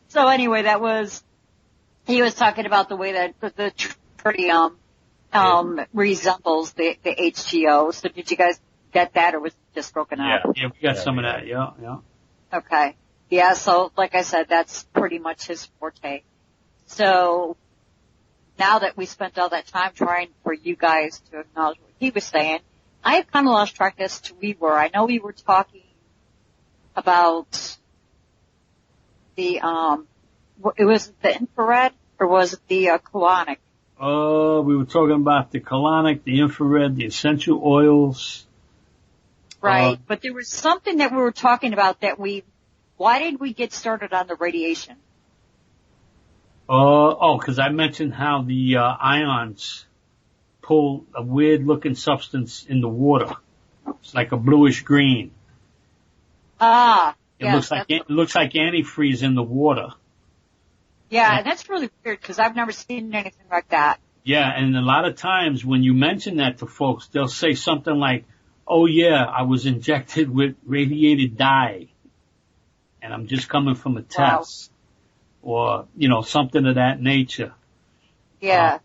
So anyway, he was talking about the way that the tritium resembles the H2O. So did you guys get that, or was it just broken up? Yeah, we got some of that. Yeah. Okay. Yeah, so like I said, that's pretty much his forte. So now that we spent all that time trying for you guys to acknowledge what he was saying, I have kind of lost track as to we were. I know we were talking about the, it was the infrared, or was it the colonic? We were talking about the colonic, the infrared, the essential oils. Right, but there was something that we were talking about that why did we get started on the radiation? Because I mentioned how the ions pull a weird looking substance in the water. It's like a bluish green. It looks like antifreeze in the water. Yeah, and that's really weird because I've never seen anything like that. Yeah, and a lot of times when you mention that to folks, they'll say something like, "Oh yeah, I was injected with radiated dye, and I'm just coming from a test," or something of that nature. Yeah.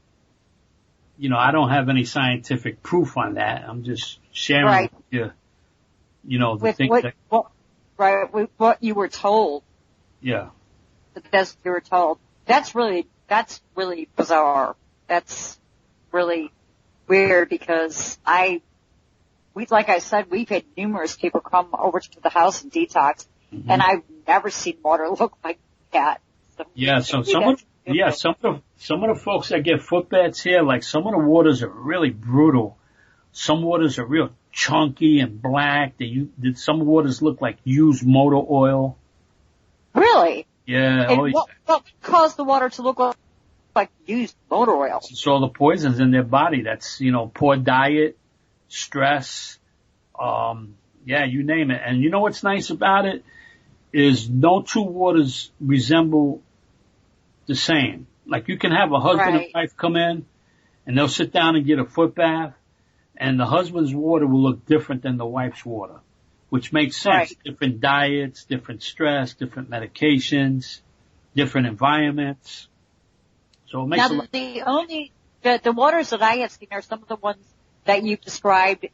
I don't have any scientific proof on that. I'm just sharing with you, the things with what you were told. Yeah. The best you were told. That's really bizarre. That's really weird because like I said, we've had numerous people come over to the house and detox, and I've never seen water look like that. So yeah, so some of the folks that get foot baths here, like some of the waters are really brutal. Some waters are real chunky and black. Some waters look like used motor oil. Really? Yeah. And what caused the water to look like used motor oil? It's all the poisons in their body. That's, poor diet, stress, you name it. And you know what's nice about it is no two waters resemble the same. Like you can have a husband and wife come in and they'll sit down and get a foot bath, and the husband's water will look different than the wife's water, which makes sense. Right. Different diets, different stress, different medications, different environments. So it makes the waters that I have seen are some of the ones that you've described,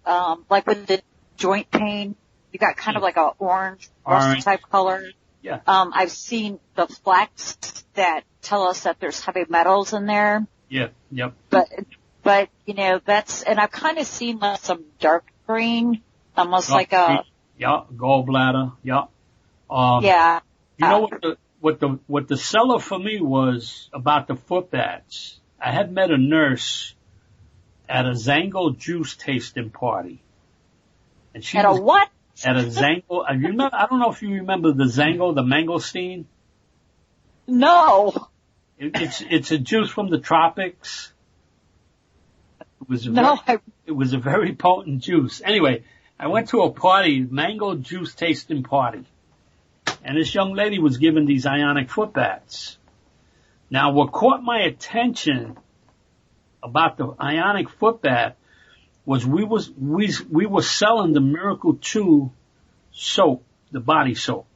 like with the joint pain. You got kind of like a orange type color. Yeah. I've seen the flax that tell us that there's heavy metals in there. Yeah. Yep. But and I've kind of seen like some dark green, almost like a. Yeah, gallbladder. Yeah. Yeah. You know what the seller for me was about the foot baths? I had met a nurse at a Zango juice tasting party. And she at a what? At a Zango. I don't know if you remember the Zango, the mangosteen. No. It's a juice from the tropics. It was a very potent juice. Anyway, I went to a party, mango juice tasting party. And this young lady was giving these ionic foot baths. Now, what caught my attention about the ionic foot bath was we were selling the Miracle 2 soap, the body soap.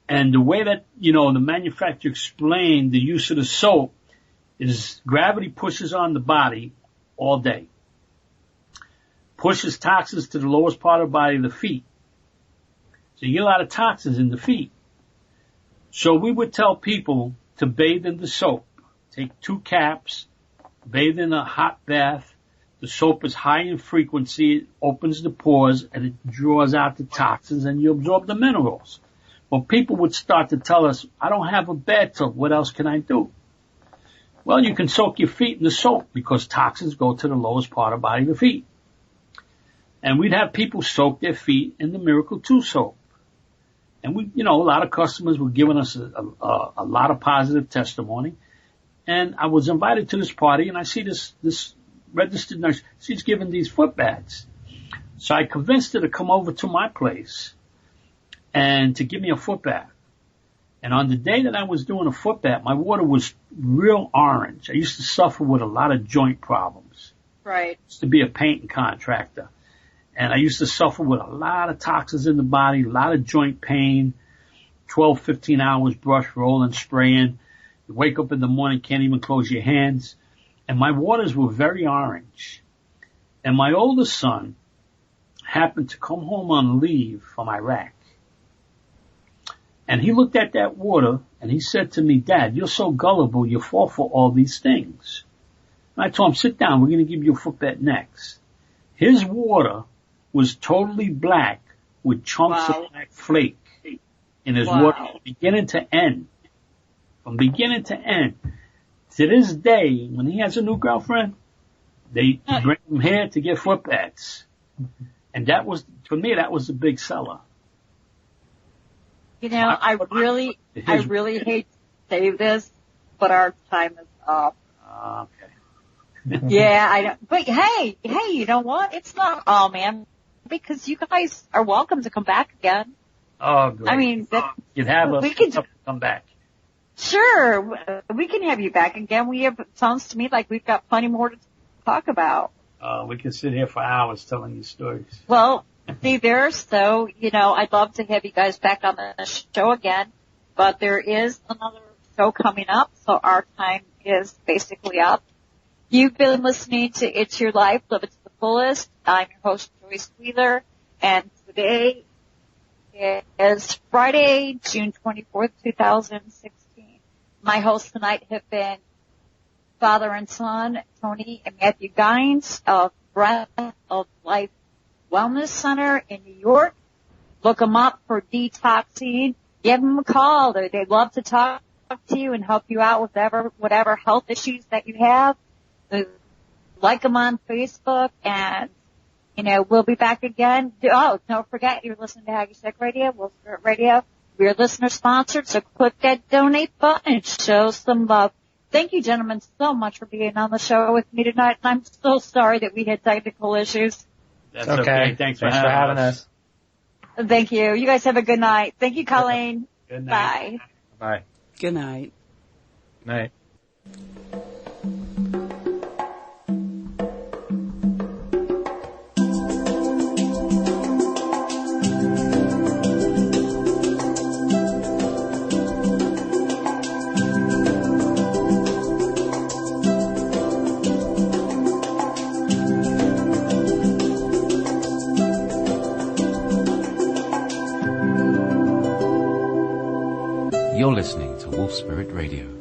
And the way that, the manufacturer explained the use of the soap is gravity pushes on the body all day. Pushes toxins to the lowest part of the body, the feet. So you get a lot of toxins in the feet. So we would tell people to bathe in the soap. Take 2 caps, bathe in a hot bath. The soap is high in frequency, it opens the pores, and it draws out the toxins, and you absorb the minerals. Well, people would start to tell us, I don't have a bathtub, what else can I do? Well, you can soak your feet in the soap, because toxins go to the lowest part of the body, the feet. And we'd have people soak their feet in the Miracle 2 soap. And we, a lot of customers were giving us a lot of positive testimony. And I was invited to this party, and I see this registered nurse. She's giving these foot baths. So I convinced her to come over to my place and to give me a foot bath. And on the day that I was doing a foot bath, my water was real orange. I used to suffer with a lot of joint problems. Right. I used to be a painting contractor. And I used to suffer with a lot of toxins in the body, a lot of joint pain, 12, 15 hours brush, rolling, spraying. You wake up in the morning, can't even close your hands. And my waters were very orange. And my oldest son happened to come home on leave from Iraq. And he looked at that water and he said to me, Dad, you're so gullible, you fall for all these things. And I told him, sit down, we're going to give you a foot bath next. His water was totally black with chunks of black flake in his water from beginning to end. From beginning to end. To this day, when he has a new girlfriend, they bring him here to get foot baths. And that was, for me, that was the big seller. I really hate to say this, but our time is up. Okay. Yeah, I know. But hey, you know what? It's not all, man, because you guys are welcome to come back again. Oh, great. I mean, you'd have us come back. Sure, we can have you back again. It sounds to me like we've got plenty more to talk about. We can sit here for hours telling you stories. Well, see there, so, I'd love to have you guys back on the show again, but there is another show coming up, so our time is basically up. You've been listening to It's Your Life, Live It to the Fullest. I'm your host, Joyce Wheeler, and today is Friday, June 24th, 2016. My hosts tonight have been father and son, Tony and Matthew Gines of Breath of Life Wellness Center in New York. Look them up for detoxing. Give them a call. They'd love to talk to you and help you out with whatever health issues that you have. Like them on Facebook, and, we'll be back again. Oh, don't forget, you're listening to Happy Sick Radio, Will Spirit Radio. We're listener sponsored, so click that donate button and show some love. Thank you, gentlemen, so much for being on the show with me tonight. I'm so sorry that we had technical issues. That's okay. Thanks for having us. Thank you. You guys have a good night. Thank you, Colleen. Good night. Bye. Bye. Good night. Night. You're listening to Wolf Spirit Radio.